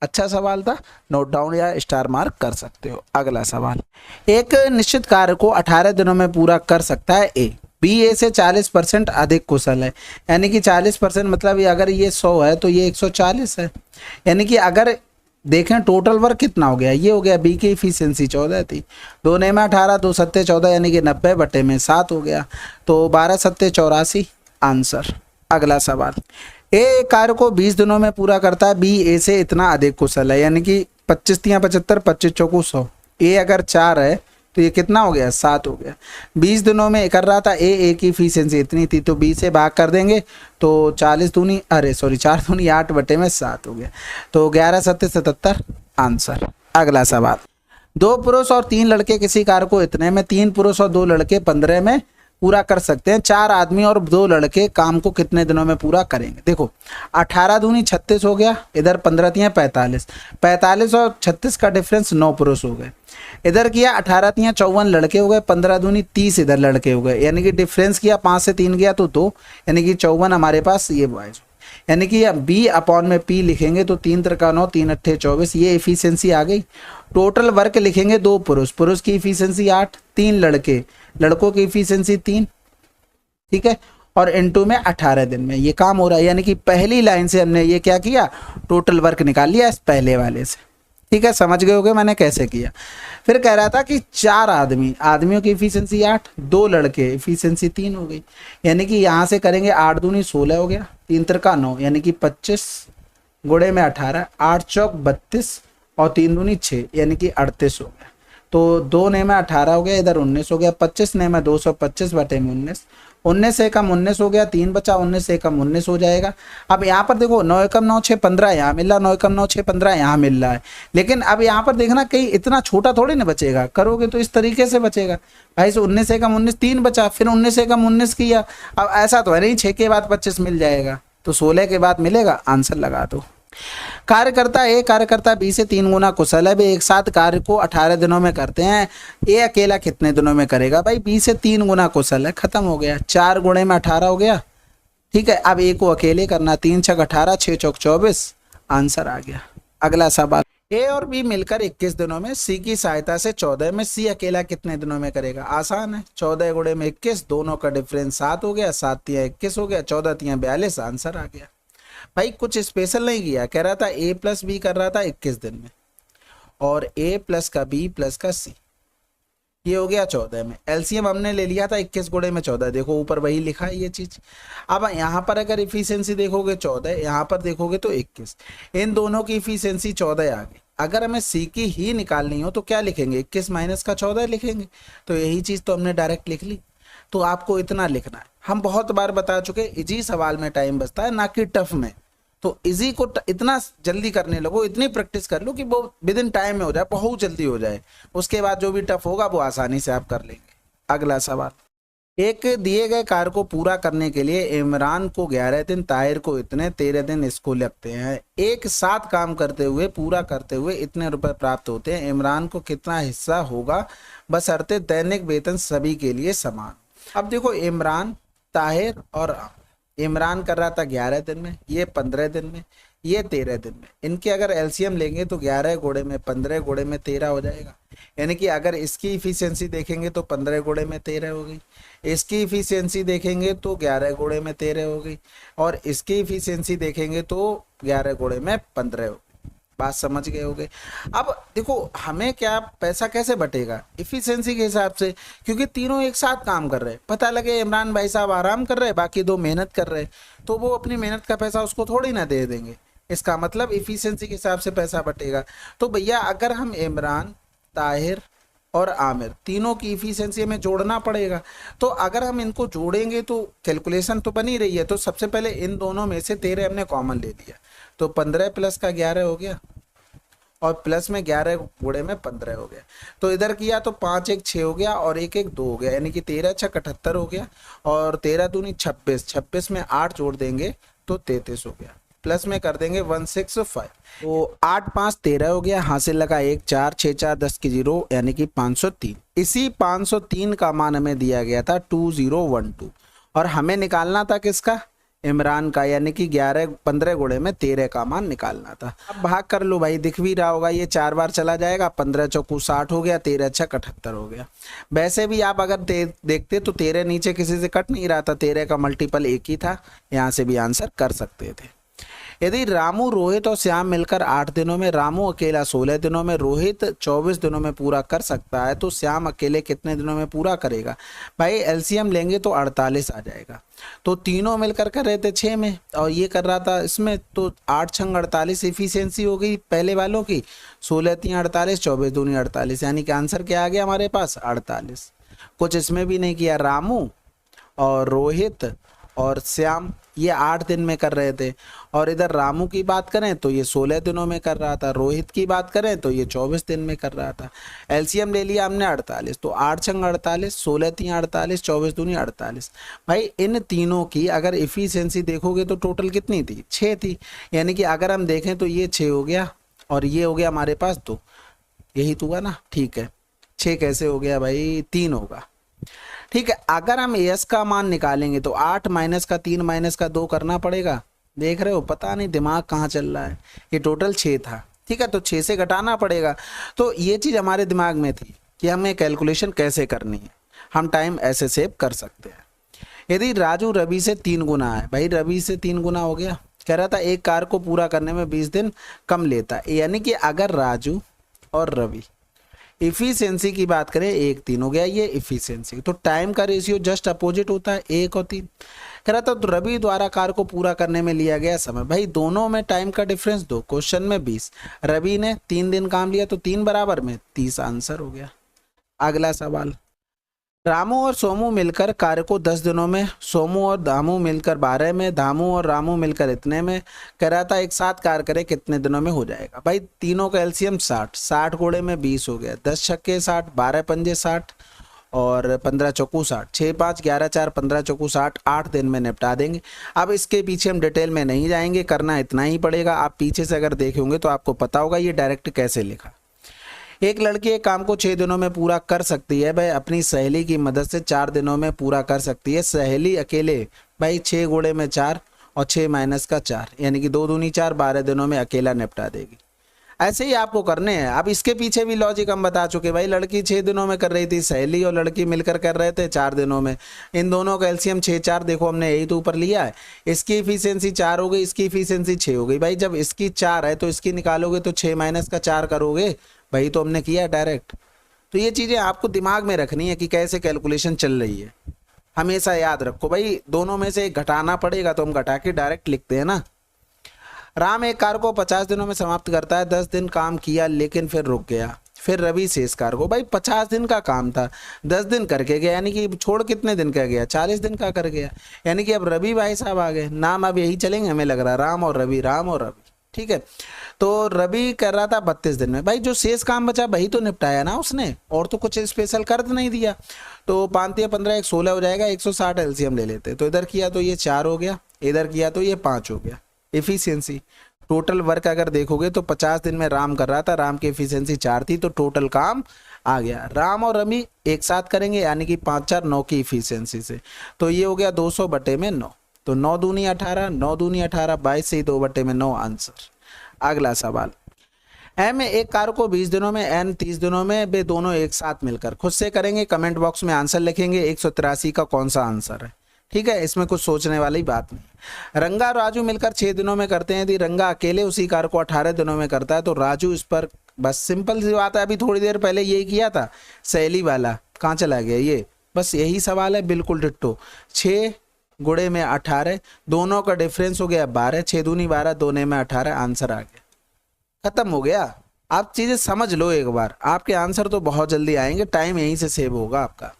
अच्छा सवाल था, नोट डाउन या स्टार मार्क कर सकते हो। अगला सवाल, एक निश्चित कार्य को 18 दिनों में पूरा कर सकता है ए, बी ए से 40% अधिक कुशल है, यानी कि 40% मतलब अगर ये 100 है तो ये 140 है, यानी कि अगर देखें टोटल वर्क कितना हो गया, ये हो गया, बी की इफिशियंसी 14 थी, 2 ने में 18, 2 सत्ते 14, यानी कि 90 बटे में 7 हो गया, तो 12 सत्ते 84 आंसर। अगला सवाल, ए कार्य को 20 दिनों में पूरा करता है, बी ए से इतना अधिक कुशल है, यानी कि 25 तियां 75, 25 चौको 100, ए अगर 4 है तो ये कितना हो गया, 7 हो गया। 20 दिनों में कर रहा था, ए की इफिशियंसी इतनी थी, तो 20 से भाग कर देंगे तो 40 दूनी 4 दूनी 8 बटे में 7 हो गया, तो 11 सत्ते 77 आंसर। अगला सवाल, 2 पुरुष और 3 लड़के किसी कार्य को इतने में, 3 पुरुष और 2 लड़के 15 में पूरा कर सकते हैं, 4 आदमी और 2 लड़के काम को कितने दिनों में पूरा करेंगे। देखो 18 दूनी 36 हो गया, इधर 15 तियां 45, 45 और 36 का डिफरेंस 9 पुरुष हो गए, इधर किया 18 तियां 54 लड़के हो गए, 15 दूनी 30 इधर लड़के हो गए, यानी कि डिफरेंस किया 5 से 3 गया तो 2, यानी कि 54 हमारे पास ये बॉयज, यानी कि बी अपॉन में पी लिखेंगे तो 3 त्रिका 9, 3 अट्ठे 24, ये इफिशियंसी आ गई। टोटल वर्क लिखेंगे 2 पुरुष, पुरुष की इफिशियंसी 8, 3 लड़के, लड़कों की इफिशियंसी 3, ठीक है, और इनटू में 18 दिन में ये काम हो रहा है, यानी कि पहली लाइन से हमने ये क्या किया, टोटल वर्क निकाल लिया इस पहले वाले से। ठीक है, समझ गए होगे मैंने कैसे किया। फिर कह रहा था कि 4 आदमी, आदमियों की इफिशियंसी 8, 2 लड़के इफिशियंसी 3 हो गई, यानी कि यहाँ से करेंगे 8 दूनी 16 हो गया, 3 त्रिका 9, यानी कि 25 गुणे में 18, 8 चौक 32 और 3 दूनी 6, यानी कि 38 हो गया, तो 2 ने में 18 हो गया, इधर 19 हो गया, 25 ने में 225 बटे में 19, 19 से कम 19 हो गया, 3 बचा, 19 से कम 19 हो जाएगा। अब यहाँ पर देखो 9 एकम 9 6 15 यहाँ मिल रहा, 9 एकम 9 6 15 यहाँ मिल रहा है, लेकिन अब यहाँ पर देखना कहीं इतना छोटा थोड़ी ना बचेगा, करोगे तो इस तरीके से बचेगा भाई, से 19 से कम 19 3 बचा, फिर 19 से कम 19 किया, अब ऐसा तो है नहीं 6 के बाद 25 मिल जाएगा, तो 16 के बाद मिलेगा, आंसर लगा दो। कार्यकर्ता ए कार्यकर्ता बी से 3 गुना कुशल है, वे एक साथ कार्य को 18 दिनों में करते हैं, ए अकेला कितने दिनों में करेगा, भाई बी से 3 गुना कुशल है, खत्म हो गया, 4 गुणे में 18 हो गया, ठीक है। अब ए को अकेले करना, 3 छक 18, 6 चौक 24, आंसर आ गया। अगला सवाल, ए और बी मिलकर 21 दिनों में सी की सहायता से 14 में सी अकेला कितने दिनों में करेगा? आसान है, 14 गुणे में 21, दोनों का डिफरेंस 7 हो गया, 7 तिया 21 हो गया, 14 तिया 42, आंसर आ गया। भाई कुछ स्पेशल नहीं किया, कह रहा था ए प्लस बी कर रहा था 21 दिन में, और ए प्लस का बी प्लस का सी, ये हो गया 14 में। एलसीएम हमने ले लिया था 21 गुणे में 14, देखो ऊपर वही लिखा है ये चीज। अब यहाँ पर अगर इफिशियंसी देखोगे 14, यहाँ पर देखोगे तो 21, इन दोनों की इफिशियंसी 14 आ गई। अगर हमें सी की ही निकालनी हो तो क्या लिखेंगे? 21 माइनस का 14 लिखेंगे, तो यही चीज तो हमने डायरेक्ट लिख ली। तो आपको इतना लिखना है, हम बहुत बार बता चुके, इजी सवाल में टाइम बचता है ना कि टफ में। तो इजी को इतना जल्दी करने लगो, इतनी प्रैक्टिस कर लो कि वो विद इन टाइम में हो जाए, बहुत जल्दी हो जाए। उसके बाद जो भी टफ होगा वो आसानी से आप कर लेंगे। अगला सवाल, एक दिए गए कार्य को पूरा करने के लिए इमरान को 11 दिन, ताहिर को इतने, 13 दिन इसको लगते हैं। एक साथ काम करते हुए पूरा करते हुए इतने रुपए प्राप्त होते हैं। इमरान को कितना हिस्सा होगा बशर्ते दैनिक वेतन सभी के लिए समान। अब देखो इमरान, ताहिर और इमरान कर रहा था 11 दिन में, ये 15 दिन में, ये 13 दिन में। इनके अगर एलसीएम लेंगे तो 11 गुणे में 15 गुणे में 13 हो जाएगा। यानी कि अगर इसकी इफिशियंसी देखेंगे तो 15 गुणे में 13 हो गई, इसकी इफिशियंसी देखेंगे तो 11 गुणे में 13 हो गई, और इसकी इफिशियंसी देखेंगे तो 11 गुणे में 15 हो गई। बात समझ गए होगे। अब देखो हमें क्या पैसा कैसे बटेगा? इफिशियंसी के हिसाब से, क्योंकि तीनों एक साथ काम कर रहे हैं। पता लगे इमरान भाई साहब आराम कर रहे हैं, बाकी दो मेहनत कर रहे हैं, तो वो अपनी मेहनत का पैसा उसको थोड़ी ना दे देंगे। इसका मतलब इफिशियंसी के हिसाब से पैसा बटेगा। तो भैया अगर हम इमरान, ताहिर और आमिर तीनों की इफिशियंसी हमें जोड़ना पड़ेगा। तो अगर हम इनको जोड़ेंगे तो कैलकुलेशन तो बनी रही है। तो सबसे पहले इन दोनों में से 13 हमने कॉमन ले लिया, तो 15 प्लस का 11 हो गया, और प्लस में 11 गुणे में 15 हो गया। तो इधर किया तो 5 1 6 हो गया, और 1 1 2 हो गया, यानी कि 13 6 78 हो गया, और 13 दूनी 26, 26 में 8 जोड़ देंगे तो 33 हो गया, प्लस में कर देंगे 165। तो 8 5 13 हो गया, हासिल लगा 1 4 6 4 10 की 0, यानी कि 503। इसी 503 का मान हमें दिया गया था 2012, और हमें निकालना था किसका? इमरान का, यानी कि 15 गुणे में 13 का मान निकालना था। अब भाग कर लो भाई, दिख भी रहा होगा, ये 4 बार चला जाएगा, 15 चौकू 60 हो गया, 13 छक 78 हो गया। वैसे भी आप अगर देखते तो 13 नीचे किसी से कट नहीं रहा था, 13 का मल्टीपल 1 ही था, यहाँ से भी आंसर कर सकते थे। यदि रामू, रोहित और श्याम मिलकर 8 दिनों में, रामू अकेला 16 दिनों में, रोहित 24 दिनों में पूरा कर सकता है, तो श्याम अकेले कितने दिनों में पूरा करेगा? भाई एलसीएम लेंगे तो 48 आ जाएगा। तो तीनों मिलकर कर रहे थे 6 में, और ये कर रहा था इसमें, तो 8 छंग 48 इफिशियंसी हो गई पहले वालों की, 16 3 48, 24 दूनी 48, यानी कि आंसर क्या आ गया हमारे पास? 48। कुछ इसमें भी नहीं किया, रामू और रोहित और श्याम ये 8 दिन में कर रहे थे, और इधर रामू की बात करें तो ये 16 दिनों में कर रहा था, रोहित की बात करें तो ये 24 दिन में कर रहा था। एलसीएम ले लिया हमने 48, तो 8 छंग 48, 16 3 48, 24 दूनी 48। भाई इन तीनों की अगर इफिशियंसी देखोगे तो टोटल कितनी थी? 6 थी, यानी कि अगर हम देखें तो ये 6 हो गया, और ये हो गया हमारे पास 2, यही तो हुआ ना? ठीक है, 6 कैसे हो गया भाई? 3 होगा। ठीक है, अगर हम एस का मान निकालेंगे तो 8 माइनस का 3 माइनस का 2 करना पड़ेगा। देख रहे हो, पता नहीं दिमाग कहाँ चल रहा है। ये टोटल 6 था, ठीक है, तो 6 से घटाना पड़ेगा। तो ये चीज़ हमारे दिमाग में थी कि हमें कैलकुलेशन कैसे करनी है, हम टाइम ऐसे सेव कर सकते हैं। यदि राजू रवि से 3 गुना है, भाई रवि से 3 गुना हो गया, कह रहा था एक कार्य को पूरा करने में 20 दिन कम लेता है, यानी कि अगर राजू और रवि इफिशियंसी की बात करें 1 3 हो गया ये इफिशियंसी, तो टाइम का रेशियो जस्ट अपोजिट होता है 1 और 3। कह रहा था तो रवि द्वारा कार्य को पूरा करने में लिया गया समय, भाई दोनों में टाइम का डिफरेंस 2, क्वेश्चन में 20, रवि ने 3 दिन काम लिया तो 3 बराबर में 30 आंसर हो गया। अगला सवाल, रामू और सोमू मिलकर कार्य को 10 दिनों में, सोमू और दामू मिलकर 12 में, दामू और रामू मिलकर इतने में, कह रहा था एक साथ कार्य करे कितने दिनों में हो जाएगा? भाई तीनों का एलसीएम 60, 60 गुणे में 20 हो गया, 10 छक्के 60, 12 पंजे 60 और 15 चौकू 60, 6 5 11 4 15 चौकू 60, 8 दिन में निपटा देंगे। अब इसके पीछे हम डिटेल में नहीं जाएंगे, करना इतना ही पड़ेगा। आप पीछे से अगर देखे होंगे तो आपको पता होगा ये डायरेक्ट कैसे लिखा। एक लड़की एक काम को 6 दिनों में पूरा कर सकती है, भाई अपनी सहेली की मदद से 4 दिनों में पूरा कर सकती है। सहेली अकेले भाई 6 गुणे में 4 और 6 माइनस का 4, यानी कि 2 दूनी 4, 12 दिनों में अकेला निपटा देगी। ऐसे ही आपको करने हैं। अब इसके पीछे भी लॉजिक हम बता चुके भाई, लड़की 6 दिनों में कर रही थी, सहेली और लड़की मिलकर कर रहे थे 4 दिनों में। इन दोनों का एलसीएम 6 4, देखो हमने यही तो ऊपर लिया है। इसकी इफिशियंसी 4 हो गई, इसकी इफिशियंसी 6 हो गई। भाई जब इसकी 4 है तो इसकी निकालोगे तो 6 माइनस का 4 करोगे, भाई तो हमने किया डायरेक्ट। तो ये चीज़ें आपको दिमाग में रखनी है कि कैसे कैलकुलेशन चल रही है, हमेशा याद रखो भाई। दोनों में से एक घटाना पड़ेगा तो हम घटा के डायरेक्ट लिखते हैं ना। राम एक कार को 50 दिनों में समाप्त करता है, 10 दिन काम किया लेकिन फिर रुक गया। फिर रवि शेष कार को, भाई 50 दिन का काम था, 10 दिन करके गया, यानी कि छोड़ कितने दिन का गया, 40 दिन का कर गया। यानी कि अब रवि भाई साहब आ गए, नाम अब यही चलेंगे हमें लग रहा है, राम और रवि, राम और रवि। ठीक है, तो रवि कर रहा था 32 दिन में। भाई जो शेष काम बचा वही तो निपटाया ना उसने, और तो कुछ स्पेशल कर नहीं दिया। तो 5 या 15 एक 16 हो जाएगा, 160 एलसीएम ले लेते। तो इधर किया तो ये 4 हो गया, इधर किया तो ये 5 हो गया। इफिशियंसी टोटल वर्क अगर देखोगे तो 50 दिन में राम कर रहा था, राम की एफिशिएंसी 4 थी, तो टोटल काम आ गया। राम और रवि एक साथ करेंगे यानी कि 5 4 9 की इफिशियंसी से, तो ये हो गया 200 बटे में 9। तो 9 दूनी 18, 9 दूनी 18, 22 से ही 2 बटे में 9 आंसर। अगला सवाल, एम एक कार को 20 दिनों में, एन 30 दिनों में, वे दोनों एक साथ मिलकर। खुद से करेंगे, कमेंट बॉक्स में आंसर लिखेंगे 183 का कौन सा आंसर है। ठीक है, इसमें कुछ सोचने वाली बात नहीं। रंगा और राजू मिलकर 6 दिनों में करते हैं, यदि रंगा अकेले उसी कार को 18 दिनों में करता है तो राजू इस पर, बस सिंपल सी बात है। अभी थोड़ी देर पहले यही किया था, सहेली वाला कहाँ चला गया ये, बस यही सवाल है, बिल्कुल डिट्टो। 6 गुणे में 18, दोनों का डिफरेंस हो गया 12, 6 दूनी 12, दोने में 18, आंसर आ गया, खत्म हो गया। आप चीजें समझ लो एक बार, आपके आंसर तो बहुत जल्दी आएंगे, टाइम यहीं से सेव होगा आपका।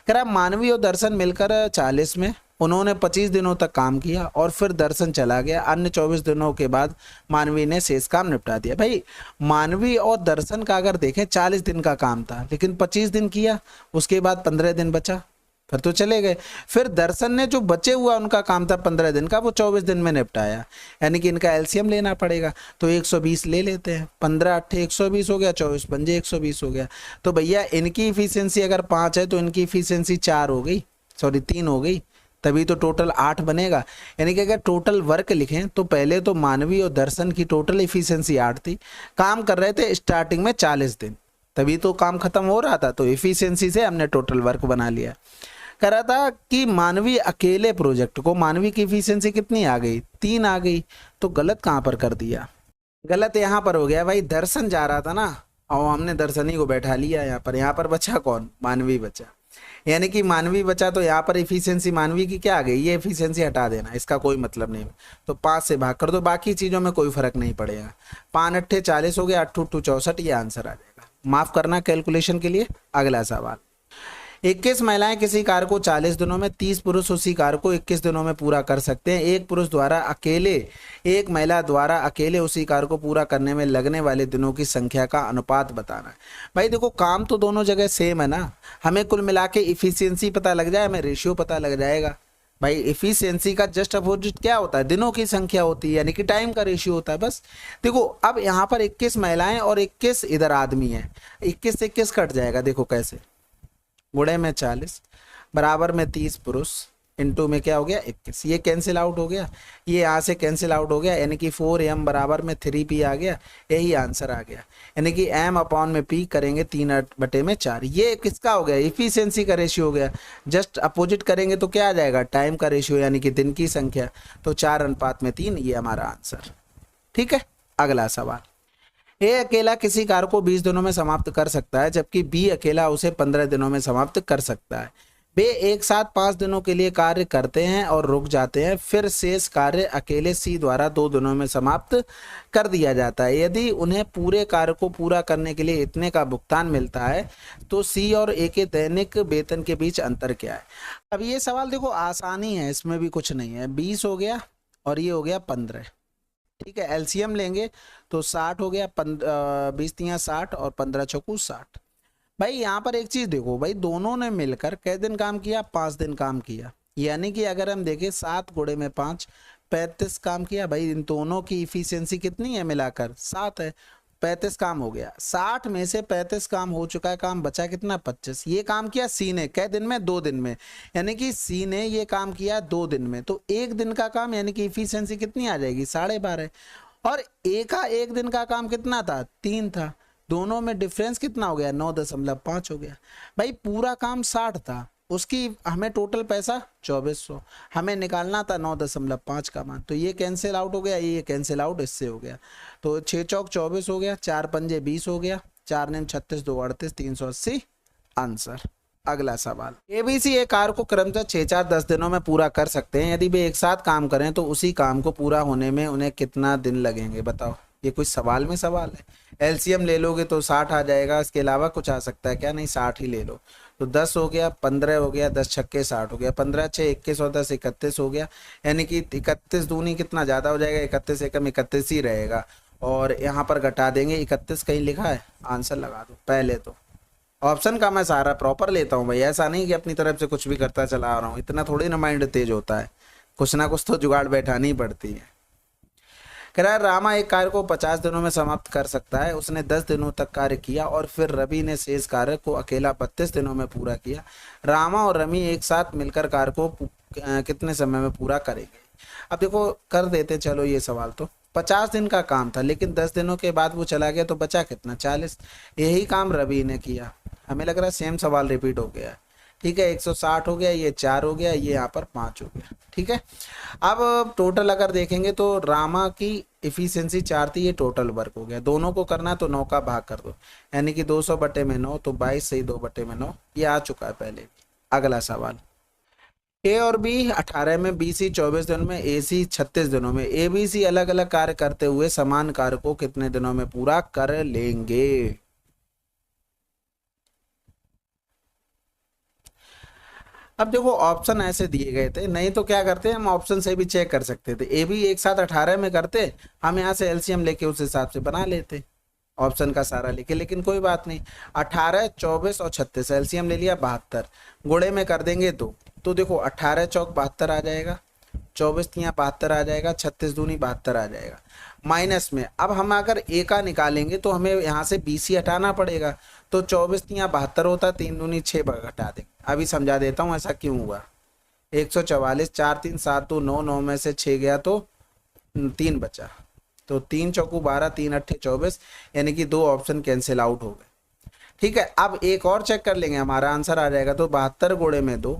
कह रहा मानवी और दर्शन मिलकर 40 में, उन्होंने 25 दिनों तक काम किया और फिर दर्शन चला गया। अन्य 24 दिनों के बाद मानवी ने शेष काम निपटा दिया। भाई मानवी और दर्शन का अगर देखें 40 दिन का काम था, लेकिन 25 दिन किया, उसके बाद 15 दिन बचा, फिर तो चले गए। फिर दर्शन ने जो बचे हुआ उनका काम था 15 दिन का, वो 24 दिन में निपटाया, यानी कि इनका एलसीएम लेना पड़ेगा। तो 120 ले लेते हैं, 15 8 120 हो गया, 24 पंजे 120 हो गया। तो भैया इनकी इफिशियंसी अगर 5 है तो इनकी इफिशियंसी 4 हो गई, सॉरी 3 हो गई, तभी तो टोटल 8 बनेगा। यानी कि अगर टोटल वर्क लिखें तो पहले तो मानवी और दर्शन की टोटल इफिशियंसी 8 थी, काम कर रहे थे स्टार्टिंग में 40 दिन, तभी तो काम खत्म हो रहा था, तो इफिशियंसी से हमने टोटल वर्क बना लिया। कह रहा था कि मानवी अकेले प्रोजेक्ट को, मानवी की इफिशियंसी कितनी आ गई, 3 आ गई। तो गलत कहाँ पर कर दिया, गलत यहाँ पर हो गया भाई, दर्शन जा रहा था ना और हमने दर्शनी को बैठा लिया यहाँ पर बचा कौन, मानवी बचा। यानी कि मानवी बचा तो यहाँ पर इफिशियंसी मानवी की क्या आ गई, ये इफिशियंसी हटा देना, इसका कोई मतलब नहीं। तो 5 से भाग कर दो, बाकी चीज़ों में कोई फर्क नहीं पड़ेगा। 5 8 40 हो गया, 8 2 64, ये आंसर आ जाएगा। माफ करना कैलकुलेशन के लिए। अगला सवाल, 21 महिलाएं किसी कार्य को 40 दिनों में, 30 पुरुष उसी कार्य को 21 दिनों में पूरा कर सकते हैं। एक पुरुष द्वारा अकेले, एक महिला द्वारा अकेले उसी कार्य को पूरा करने में लगने वाले दिनों की संख्या का अनुपात बताना है। भाई देखो काम तो दोनों जगह सेम है ना, हमें कुल मिला के इफिशियंसी पता लग जाए, हमें रेशियो पता लग जाएगा। भाई इफिशियंसी का जस्ट अपोजिट क्या होता है, दिनों की संख्या होती है, यानी कि टाइम का रेशियो होता है बस। देखो अब यहाँ पर 21 महिलाएं और 21 इधर आदमी है, 21 से 21 कट जाएगा, देखो कैसे, गुणे में 40 बराबर में 30 पुरुष, इनटू में क्या हो गया 21, ये कैंसिल आउट हो गया, ये यहाँ से कैंसिल आउट हो गया, यानी कि 4m बराबर में 3p आ गया, यही आंसर आ गया। यानी कि m अपॉन में p करेंगे 3 बटे में 4, ये किसका हो गया, इफिशियंसी का रेशियो हो गया। जस्ट अपोजिट करेंगे तो क्या आ जाएगा, टाइम का रेशियो, यानी कि दिन की संख्या, तो 4:3, ये हमारा आंसर। ठीक है, अगला सवाल, ए अकेला किसी कार्य को 20 दिनों में समाप्त कर सकता है, जबकि बी अकेला उसे 15 दिनों में समाप्त कर सकता है। वे एक साथ 5 दिनों के लिए कार्य करते हैं और रुक जाते हैं, फिर शेष कार्य अकेले सी द्वारा 2 दिनों में समाप्त कर दिया जाता है। यदि उन्हें पूरे कार्य को पूरा करने के लिए इतने का भुगतान मिलता है तो सी और ए के दैनिक वेतन के बीच अंतर क्या है। अब ये सवाल देखो आसानी है, इसमें भी कुछ नहीं है। 20 हो गया और ये हो गया 15, ठीक है। एलसीएम लेंगे तो 60 हो गया, 20 तियां 60 और 15 चौकू 60। भाई यहाँ पर एक चीज देखो, भाई दोनों ने मिलकर कै दिन काम किया, 5 दिन काम किया, यानी कि अगर हम देखें 7 गुणे में 5 35 काम किया। भाई इन दोनों की इफिशियंसी कितनी है मिलाकर 7 है, 35 काम हो गया। 60 में से 35 काम हो चुका है, काम बचा कितना 25। ये काम किया सी ने कै दिन में, 2 दिन में, यानी कि सी ने ये काम किया 2 दिन में, तो 1 दिन का काम, यानी कि इफिशियंसी कितनी आ जाएगी 12.5। और ए का एक दिन का काम कितना था, 3 था, दोनों में डिफरेंस कितना हो गया, 9.5 हो गया। भाई पूरा काम 60 था, उसकी हमें टोटल पैसा 2400, हमें निकालना था 9.5 का मान, तो ये कैंसिल आउट हो गया, ये कैंसिल आउट इससे हो गया, तो 6 चौक 24 हो गया, 4 पंजे 20 हो गया, 4 नेम 36, 2 38, 380 आंसर। अगला सवाल, एबीसी एक कार्य को क्रमशः 6-4-10 दिनों में पूरा कर सकते हैं, यदि वे एक साथ काम करें तो उसी काम को पूरा होने में उन्हें कितना दिन लगेंगे, बताओ। ये कुछ सवाल में सवाल है। एलसीएम ले लोगे तो 60 आ जाएगा, इसके अलावा कुछ आ सकता है क्या, नहीं 60 ही ले लो। तो 10 हो गया, 15 हो गया, 10 छक्के 60 हो गया, 15 6 21 और 10 31 हो गया, यानी कि 31 दूनी कितना ज़्यादा हो जाएगा, 31 एकम 31 ही रहेगा, और यहाँ पर घटा देंगे, 31 कहीं लिखा है, आंसर लगा दो। पहले तो ऑप्शन का मैं सारा प्रॉपर लेता हूँ भाई, ऐसा नहीं कि अपनी तरफ से कुछ भी करता चला आ रहा हूँ, इतना थोड़ी ना माइंड तेज होता है, कुछ ना कुछ तो जुगाड़ बैठानी पड़ती है। कह रहा है रामा एक कार्य को 50 दिनों में समाप्त कर सकता है, उसने 10 दिनों तक कार्य किया और फिर रवि ने शेष कार्य को अकेला 32 दिनों में पूरा किया। रामा और रवि एक साथ मिलकर कार्य को कितने समय में पूरा करेंगे। अब देखो कर देते चलो ये सवाल, तो 50 दिन का काम था, लेकिन 10 दिनों के बाद वो चला गया, तो बचा कितना, 40। यही काम रवि ने किया, हमें लग रहा है सेम सवाल रिपीट हो गया। ठीक है, 160 हो गया, ये 4 हो गया, ये यहाँ पर 5 हो गया। ठीक है, अब टोटल अगर देखेंगे तो रामा की इफिशियंसी 4 थी, ये टोटल वर्क हो गया, दोनों को करना तो 9 का भाग कर दो, यानी कि 200/9, तो 22 सही 2/9, ये आ चुका है पहले। अगला सवाल, ए और बी 18 में, बी सी 24 दिनों में, ए सी 36 दिनों में, ए बी सी अलग अलग कार्य करते हुए समान कार्य को कितने दिनों में पूरा कर लेंगे। अब देखो ऑप्शन ऐसे दिए गए थे, नहीं तो क्या करते हम ऑप्शन से भी चेक कर सकते थे, ए भी एक साथ 18 में करते, हम यहाँ से एलसीएम लेके उस हिसाब से बना लेते ऑप्शन का सारा लेके, लेकिन कोई बात नहीं, 18 24 और 36 एलसीएम ले लिया 72, गुणे में कर देंगे 2, तो देखो 18 चौक 72 आ जाएगा, 24 तियाँ 72 आ जाएगा, 36 दूनी 72 आ जाएगा, माइनस में अब हम अगर ए का निकालेंगे तो हमें यहाँ से बीसी हटाना पड़ेगा, तो 24 तियाँ 72 होता, 3 दूनी 6 घटा देंगे। अभी समझा देता हूँ ऐसा क्यों हुआ। 144, 4 3 7 2 9, 9 में से 6 गया तो 3 बचा, तो 3 चौकू 12, 3 अट्ठे 24, यानी कि 2 ऑप्शन कैंसिल आउट हो गए। ठीक है, अब एक और चेक कर लेंगे, हमारा आंसर आ जाएगा, तो 72 गुणे में 2,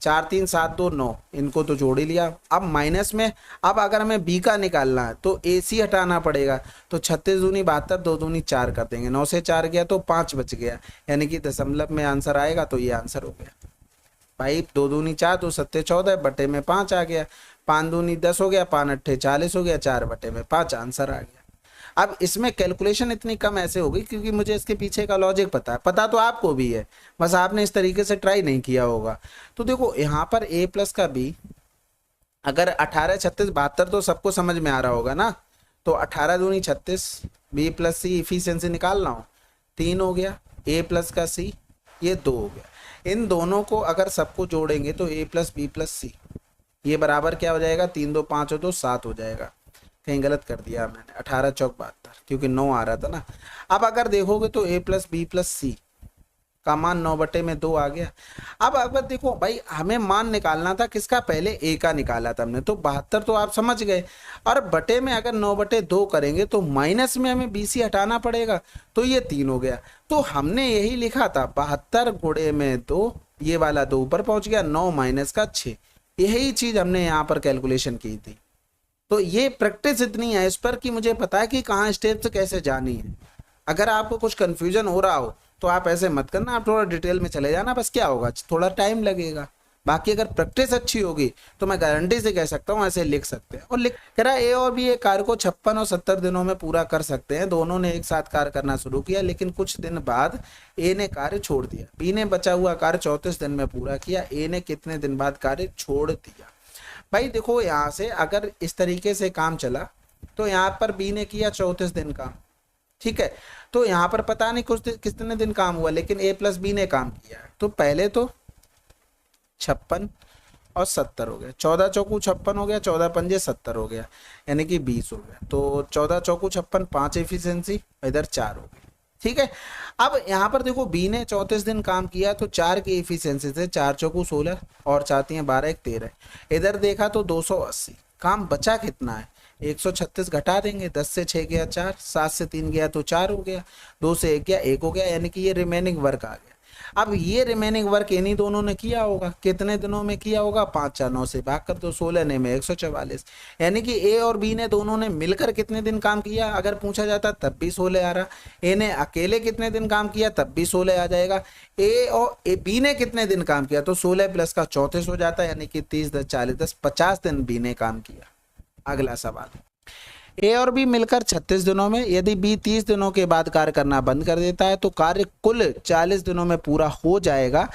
4 3 7 2 9, इनको तो जोड़ ही लिया। अब माइनस में, अब अगर हमें बी का निकालना है तो ए सी हटाना पड़ेगा, तो 36 दूनी 72, 2 दूनी 4 कर देंगे, 9 से 4 गया तो 5 बच गया, यानी कि दशमलव में आंसर आएगा, तो ये आंसर हो गया भाई। 2 दूनी 4, 2 सत्ते 14, बटे में 5 आ गया, 5 दूनी 10 हो गया, 5 अट्ठे 40 हो गया, 4 बटे में 5 आंसर आ गया। अब इसमें कैलकुलेशन इतनी कम ऐसे होगी क्योंकि मुझे इसके पीछे का लॉजिक पता है, पता तो आपको भी है, बस आपने इस तरीके से ट्राई नहीं किया होगा। तो देखो यहाँ पर a प्लस का b, अगर 18 36 72 तो सबको समझ में आ रहा होगा ना, तो 18 दूनी 36, b प्लस सी इफिशियंसी निकालना हो, 3 हो गया, a प्लस का c ये 2 हो गया, इन दोनों को अगर सबको जोड़ेंगे तो a प्लस बी प्लस सी, ये बराबर क्या हो जाएगा, 3 2 5 2 7 हो जाएगा, कहीं गलत कर दिया मैंने, 18 चौक 72, क्योंकि 9 आ रहा था ना। अब अगर देखोगे तो a प्लस बी प्लस सी का मान 9 बटे में 2 आ गया। अब अगर देखो भाई हमें मान निकालना था किसका, पहले a का निकाला था हमने, तो 72 तो आप समझ गए, और बटे में अगर 9 बटे 2 करेंगे तो माइनस में हमें bc हटाना पड़ेगा, तो ये 3 हो गया। तो हमने यही लिखा था 72 गुणे में 2, ये वाला 2 ऊपर पहुंच गया, 9 माइनस का 6, यही चीज हमने यहाँ पर कैलकुलेशन की थी। तो ये प्रैक्टिस इतनी है इस पर कि मुझे पता है कि कहाँ स्टेप्स कैसे जानी है। अगर आपको कुछ कंफ्यूजन हो रहा हो तो आप ऐसे मत करना, आप थोड़ा डिटेल में चले जाना, बस क्या होगा थोड़ा टाइम लगेगा, बाकी अगर प्रैक्टिस अच्छी होगी तो मैं गारंटी से कह सकता हूँ ऐसे लिख सकते हैं। और लिख कह रहा है ए और बी एक कार्य को 56 और 70 दिनों में पूरा कर सकते हैं, दोनों ने एक साथ कार्य करना शुरू किया, लेकिन कुछ दिन बाद ए ने कार्य छोड़ दिया, बी ने बचा हुआ कार्य 34 दिन में पूरा किया, ए ने कितने दिन बाद कार्य छोड़ दिया। भाई देखो यहाँ से अगर इस तरीके से काम चला तो यहाँ पर बी ने किया 34 दिन काम, ठीक है, तो यहाँ पर पता नहीं कितने दिन काम हुआ, लेकिन ए प्लस बी ने काम किया, तो पहले तो 56 और 70 हो गया, 14 चौकू 56 हो गया, 14 पंजे 70 हो गया, यानी कि 20 हो गया, तो 14 चौकू 56, 5 एफिशिएंसी, इधर 4 हो गई। ठीक है, अब यहाँ पर देखो बी ने 34 दिन काम किया, तो 4 की एफिशिएंसी से 4 चौकू 16 और 4 12 1 13, इधर देखा तो 280, काम बचा कितना है, 136 घटा देंगे, 10 से 6 गया 4, 7 से 3 गया तो 4 हो गया, 2 से 1 गया 1 हो गया, यानी कि ये रिमेनिंग वर्क आ गया। अब ये रिमेनिंग वर्क इन्हीं दोनों ने किया होगा, कितने दिनों में किया होगा, 5 4 9 से भाग कर दो, 16 ने में 144, यानी कि ए और बी ने दोनों ने मिलकर कितने दिन काम किया अगर पूछा जाता तब भी 16 आ रहा। ए ने अकेले कितने दिन काम किया तब भी 16 आ जाएगा। बी ने कितने दिन काम किया तो 16 प्लस का 34 हो जाता है, यानी कि 30 10 40 10 50 दिन बी ने काम किया। अगला सवाल, ए और बी मिलकर 36 दिनों में, यदि बी 30 दिनों के बाद कार्य करना बंद कर देता है तो कार्य कुल 40 दिनों में पूरा हो जाएगा।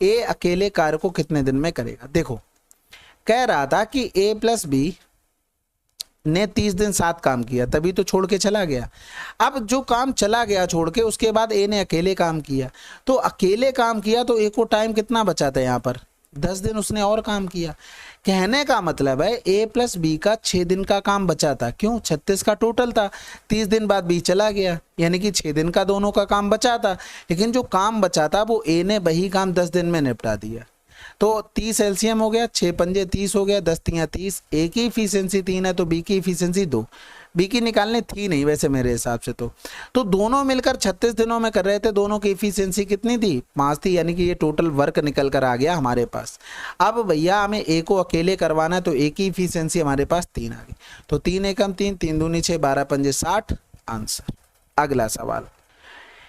ए अकेले कार्य को कितने दिन में करेगा। देखो कह रहा था कि ए प्लस बी ने 30 दिन साथ काम किया, तभी तो छोड़ के चला गया। अब जो काम चला गया छोड़ के, उसके बाद ए ने अकेले काम किया, तो अकेले काम किया तो ए को टाइम कितना बचा था यहाँ पर, 10 दिन उसने और काम किया। कहने का मतलब है ए प्लस बी का 6 दिन का काम बचा था, क्यों, 36 का टोटल था, 30 दिन बाद बी चला गया, यानी कि 6 दिन का दोनों का काम बचा था। लेकिन जो काम बचा था वो ए ने वही काम 10 दिन में निपटा दिया। तो 30 एलसीएम हो गया, 6 पंजे 30 हो गया, 10 तियां 30, ए की इफिशियंसी 3 है तो बी की इफिशियंसी 2, बी की निकालने थी नहीं वैसे मेरे हिसाब से। तो दोनों मिलकर 36 दिनों में कर रहे थे, दोनों की इफिशियंसी कितनी थी, 5 थी, यानी कि ये टोटल वर्क निकल कर आ गया हमारे पास। अब भैया हमें ए को अकेले करवाना है तो ए की इफिशियंसी हमारे पास 3 आ गई, तो 3 एकम 3, 3 दूनी 6, 12 पंजे 60, आंसर। अगला सवाल,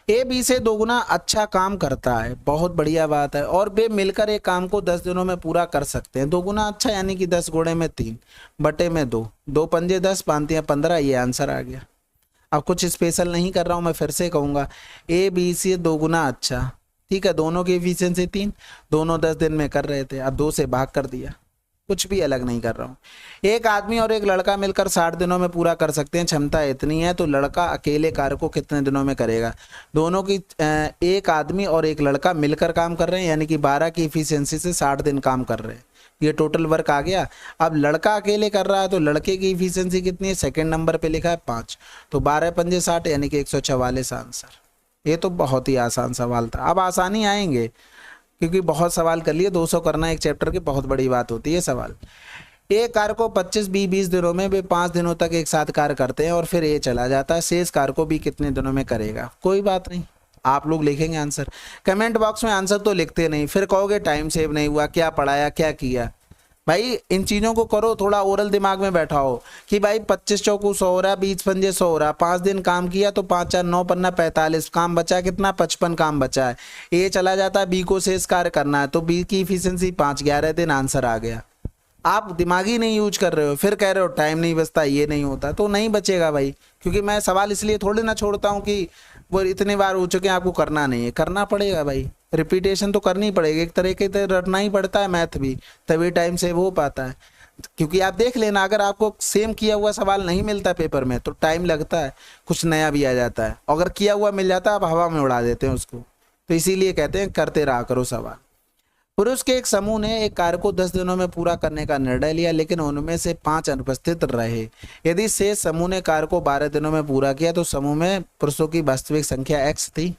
ए बी से दोगुना अच्छा काम करता है, बहुत बढ़िया बात है, और वे मिलकर एक काम को 10 दिनों में पूरा कर सकते हैं। दोगुना अच्छा यानी कि 10 गुणे में 3 बटे में 2, 2 पंजे 10, 5 15, ये आंसर आ गया। अब कुछ स्पेशल नहीं कर रहा हूं, मैं फिर से कहूंगा, ए बी से दोगुना अच्छा, ठीक है, दोनों की एफिशिएंसी 3, दोनों 10 दिन में कर रहे थे, अब 2 से भाग कर दिया, कुछ भी अलग नहीं कर रहा हूँ। एक आदमी और एक लड़का मिलकर 60 दिनों में पूरा कर सकते हैं, क्षमता इतनी है, तो लड़का अकेले कार्य को कितने दिनों में करेगा। दोनों की एक आदमी और एक लड़का मिलकर काम कर रहे हैं, यानी कि 12 की इफिशियंसी से 60 दिन काम कर रहे हैं, ये टोटल वर्क आ गया। अब लड़का अकेले कर रहा है तो लड़के की इफिशियंसी कितनी है, सेकेंड नंबर पर लिखा है 5, तो 12 पंजे 60 यानी कि 144 आंसर। ये तो बहुत ही आसान सवाल था। अब आसानी आएंगे क्योंकि बहुत सवाल कर लिए, 200 करना एक चैप्टर की बहुत बड़ी बात होती है। सवाल, ए कार्य को 25 बी 20 दिनों में, वे 5 दिनों तक एक साथ कार्य करते हैं और फिर ए चला जाता है, शेष कार्य को बी कितने दिनों में करेगा। कोई बात नहीं, आप लोग लिखेंगे आंसर, कमेंट बॉक्स में आंसर तो लिखते नहीं, फिर कहोगे टाइम सेव नहीं हुआ, क्या पढ़ाया क्या किया। भाई इन चीज़ों को करो, थोड़ा ओरल दिमाग में बैठाओ कि भाई 25 चौकू 100 हो रहा, 20 पंजे 100 हो रहा, 5 दिन काम किया तो 5 4 9 पन्ना 45, काम बचा कितना, 55 काम बचा है। ए चला जाता है, बी को शेष कार्य करना है, तो बी की इफिशियंसी 5, 11 दिन, आंसर आ गया। आप दिमागी नहीं यूज कर रहे हो, फिर कह रहे हो टाइम नहीं बचता, ये नहीं होता, तो नहीं बचेगा भाई, क्योंकि मैं सवाल इसलिए थोड़ी ना छोड़ता हूँ कि वो इतने बार हो चुके हैं आपको करना नहीं है, करना पड़ेगा भाई, रिपीटेशन तो करनी पड़ेगी, एक तरीके से रटना ही पड़ता है मैथ भी, तभी टाइम सेव हो पाता है। क्योंकि आप देख लेना, अगर आपको सेम किया हुआ सवाल नहीं मिलता पेपर में तो टाइम लगता है, कुछ नया भी आ जाता है, अगर किया हुआ मिल जाता है आप हवा में उड़ा देते हैं उसको, तो इसीलिए कहते हैं करते रहा करो सवाल। पुरुष के एक समूह ने एक कार्य को 10 दिनों में पूरा करने का निर्णय लिया, लेकिन उनमें से 5 अनुपस्थित रहे। यदि शेष समूह ने कार्य को 12 दिनों में पूरा किया तो समूह में पुरुषों की वास्तविक संख्या x थी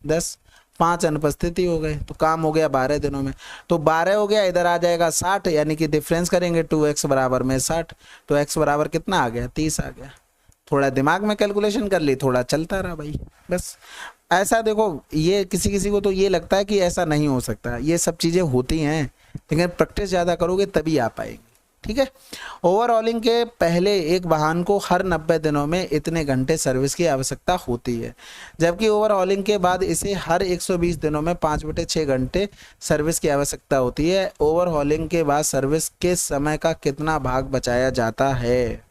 10, 5 अनुपस्थिति हो गए तो काम हो गया 12 दिनों में, तो 12 हो गया, इधर आ जाएगा 60, यानी कि डिफरेंस करेंगे 2x बराबर में 60, तो x बराबर कितना आ गया, 30 आ गया। थोड़ा दिमाग में कैलकुलेशन कर ली, थोड़ा चलता रहा भाई, बस। ऐसा देखो, ये किसी किसी को तो ये लगता है कि ऐसा नहीं हो सकता, ये सब चीज़ें होती हैं, लेकिन प्रैक्टिस ज़्यादा करोगे तभी आ पाएंगे, ठीक है। ओवरऑलिंग के पहले एक वाहन को हर 90 दिनों में इतने घंटे सर्विस की आवश्यकता होती है, जबकि ओवरऑलिंग के बाद इसे हर 120 दिनों में 5/6 घंटे सर्विस की आवश्यकता होती है। ओवरहॉलिंग के बाद सर्विस के समय का कितना भाग बचाया जाता है।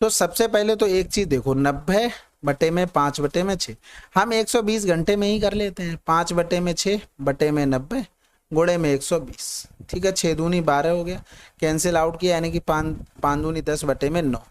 तो सबसे पहले तो एक चीज़ देखो, 90 बटे में 5/6, हम 120 घंटे में ही कर लेते हैं, 5/6 बटे में 90 गुणे में 120, ठीक है, 6 दूनी 12 हो गया, कैंसिल आउट किया, यानी कि 5 दूनी 10 बटे में 9,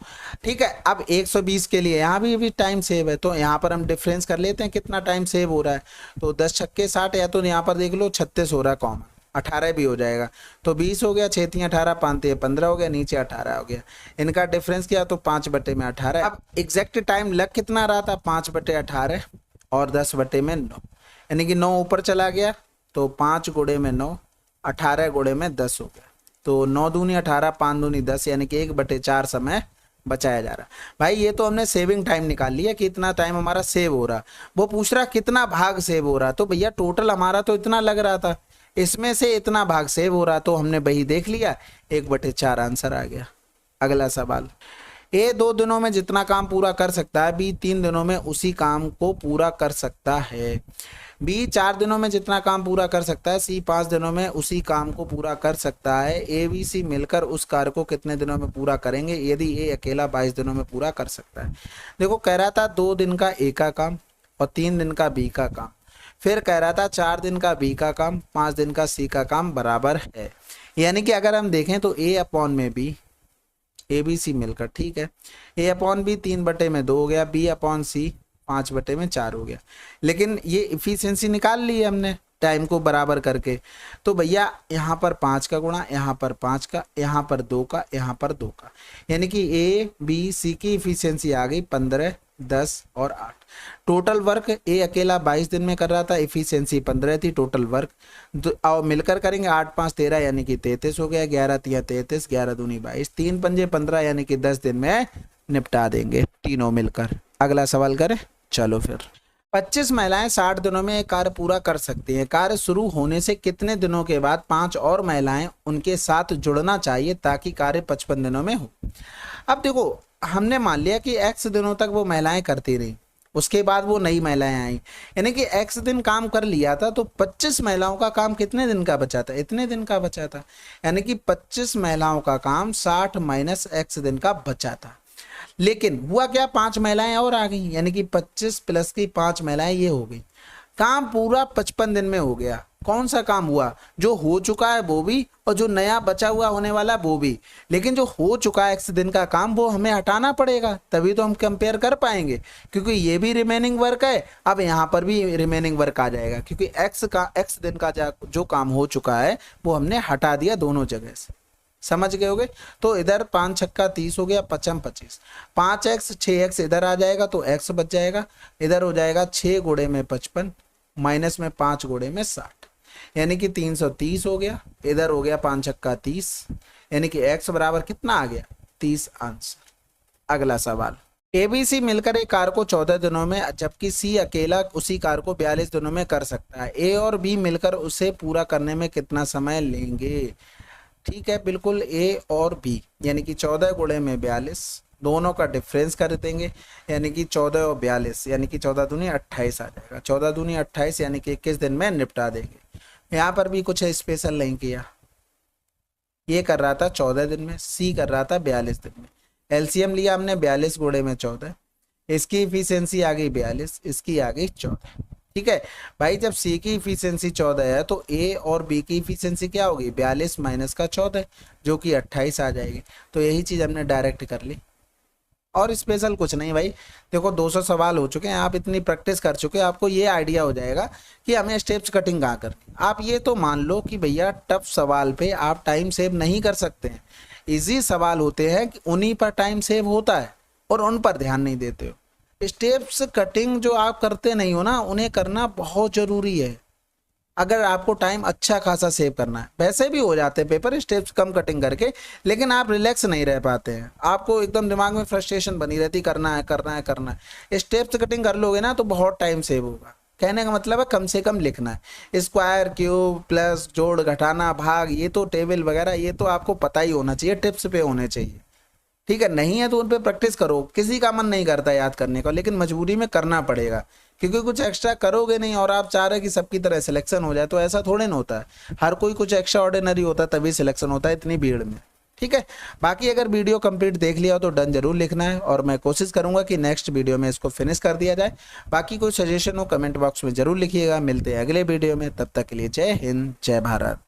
ठीक है। अब 120 के लिए यहाँ भी टाइम सेव है, तो यहाँ पर हम डिफरेंस कर लेते हैं कितना टाइम सेव हो रहा है, तो 10 छक्के 60, या तो यहाँ पर देख लो 36 हो रहा है कॉमन, 18 भी हो जाएगा, तो 20 हो गया, 6 3 18, 5 3 15 हो गया, नीचे 18 हो गया, इनका डिफरेंस किया तो 5/18। अब एग्जैक्ट टाइम लग कितना रहा था, 5/18 और 10 बटे में 9, यानी कि 9 ऊपर चला गया, तो 5 गुणे में 9, 18 गुणे में 10 हो गया, तो 9 दूनी 18, 5 दूनी 10, यानी कि 1/4 समय बचाया जा रहा। भाई ये तो हमने सेविंग टाइम निकाल लिया कि इतना टाइम हमारा सेव हो रहा, वो पूछ रहा कितना भाग सेव हो रहा, तो भैया टोटल हमारा तो इतना लग रहा था, इसमें से इतना भाग सेव हो रहा, तो हमने वही देख लिया, 1/4 आंसर आ गया। अगला सवाल, ए 2 दिनों में जितना काम पूरा कर सकता है, बी 3 दिनों में उसी काम को पूरा कर सकता है, बी 4 दिनों में जितना काम पूरा कर सकता है, सी 5 दिनों में उसी काम को पूरा कर सकता है, ए बी सी मिलकर उस कार्य को कितने दिनों में पूरा करेंगे यदि ए अकेला 22 दिनों में पूरा कर सकता है। देखो कह रहा था 2 दिन का ए का काम और 3 दिन का बी का काम, फिर कह रहा था 4 दिन का बी का काम, 5 दिन का सी का काम बराबर है। यानी कि अगर हम देखें तो ए अपॉन में बी, ए बी सी मिलकर, ठीक है, ए अपॉन बी 3/2 हो गया, बी अपॉन सी 5/4 हो गया। लेकिन ये इफिशियंसी निकाल ली है हमने टाइम को बराबर करके, तो भैया यहाँ पर 5 का गुणा, यहाँ पर 5 का, यहाँ पर 2 का, यहाँ पर 2 का, यानी कि ए बी सी की इफिशियंसी आ गई 15, 10 और 8। टोटल वर्क ए अकेला 22 दिन में कर रहा था, इफिशियंसी 15 थी, टोटल वर्क और मिलकर करेंगे 8 5 13 यानी कि 33 हो गया, 11 3 33, 11 दूनी 22, 3 पंजे 15 यानी कि 10 दिन में निपटा देंगे तीनों मिलकर। अगला सवाल करें, चलो फिर। 25 महिलाएं 60 दिनों में कार्य पूरा कर सकती हैं, कार्य शुरू होने से कितने दिनों के बाद 5 और महिलाएं उनके साथ जुड़ना चाहिए ताकि कार्य 55 दिनों में हो। अब देखो हमने मान लिया कि x दिनों तक वो महिलाएं करती रही, उसके बाद वो नई महिलाएं आई, यानी कि x दिन काम कर लिया था, तो 25 महिलाओं का काम कितने दिन का बचा था, इतने दिन का बचा था, यानी कि 25 महिलाओं का काम 60 माइनस x दिन का बचा था। लेकिन हुआ क्या, 5 महिलाएं और आ गई, यानी कि 25 प्लस की 5 महिलाएं ये हो गई, काम पूरा 55 दिन में हो गया। कौन सा काम हुआ, जो हो चुका है वो भी और जो नया बचा हुआ होने वाला वो भी, लेकिन जो हो चुका है x दिन का काम वो हमें हटाना पड़ेगा, तभी तो हम कंपेयर कर पाएंगे, क्योंकि ये भी रिमेनिंग वर्क है, अब यहाँ पर भी रिमेनिंग वर्क आ जाएगा, क्योंकि x दिन का जो काम हो चुका है वो हमने हटा दिया दोनों जगह से। समझ गए होगे, तो इधर 5 छक्का 30 हो गया, 55 25, 5x 6x इधर आ जाएगा तो x बच जाएगा, इधर हो जाएगा 6 गुणे में 55 माइनस में 5 गुणे में 60, यानी कि 330 हो गया, इधर हो गया 5 छक्का 30, यानी कि x बराबर कितना आ गया 30 आंसर। अगला सवाल, एबीसी मिलकर एक कार को 14 दिनों में जबकि सी अकेला उसी कार को 42 दिनों में कर सकता है, ए और बी मिलकर उसे पूरा करने में कितना समय लेंगे। ठीक है, बिल्कुल ए और बी, यानी कि 14 गुणे में 42, दोनों का डिफरेंस कर देंगे, यानी कि 14 और 42 यानी कि 14 दूनी 28 आ जाएगा, 14 दूनी 28 यानी कि 21 दिन में निपटा देंगे। यहाँ पर भी कुछ स्पेशल नहीं किया, ये कर रहा था 14 दिन में, सी कर रहा था 42 दिन में, एलसीएम लिया हमने 42 गुणे में 14, इसकी इफिशियंसी आ गई 42, इसकी आ गई 14। ठीक है भाई, जब सी की इफिशियंसी 14 है तो ए और बी की इफिशियंसी क्या होगी 42 माइनस का 14 जो कि 28 आ जाएगी, तो यही चीज हमने डायरेक्ट कर ली और स्पेशल कुछ नहीं भाई। देखो 200 सवाल हो चुके हैं, आप इतनी प्रैक्टिस कर चुके हैं, आपको ये आइडिया हो जाएगा कि हमें स्टेप्स कटिंग कहाँ करनी। आप ये तो मान लो कि भैया टफ सवाल पे आप टाइम सेव नहीं कर सकते हैं, इजी सवाल होते हैं कि उन्हीं पर टाइम सेव होता है और उन पर ध्यान नहीं देते हो। स्टेप्स कटिंग जो आप करते नहीं हो ना, उन्हें करना बहुत जरूरी है अगर आपको टाइम अच्छा खासा सेव करना है। वैसे भी हो जाते हैं पेपर स्टेप्स कम कटिंग करके, लेकिन आप रिलैक्स नहीं रह पाते हैं, आपको एकदम दिमाग में फ्रस्ट्रेशन बनी रहती, करना है करना है करना है। स्टेप्स कटिंग कर लोगे ना तो बहुत टाइम सेव होगा। कहने का मतलब है कम से कम लिखना है, स्क्वायर क्यूब प्लस जोड़ घटाना भाग, ये तो टेबल वगैरह ये तो आपको पता ही होना चाहिए, टिप्स पे होने चाहिए। ठीक है, नहीं है तो उन पे प्रैक्टिस करो, किसी का मन नहीं करता याद करने का, लेकिन मजबूरी में करना पड़ेगा, क्योंकि कुछ एक्स्ट्रा करोगे नहीं और आप चाह रहे कि सबकी तरह सिलेक्शन हो जाए, तो ऐसा थोड़े ना होता है। हर कोई कुछ एक्स्ट्रा ऑर्डिनरी होता है तभी सिलेक्शन होता है इतनी भीड़ में। ठीक है, बाकी अगर वीडियो कंप्लीट देख लिया हो तो डन जरूर लिखना है और मैं कोशिश करूंगा कि नेक्स्ट वीडियो में इसको फिनिश कर दिया जाए। बाकी कोई सजेशन हो कमेंट बॉक्स में जरूर लिखिएगा। मिलते हैं अगले वीडियो में, तब तक के लिए जय हिंद जय भारत।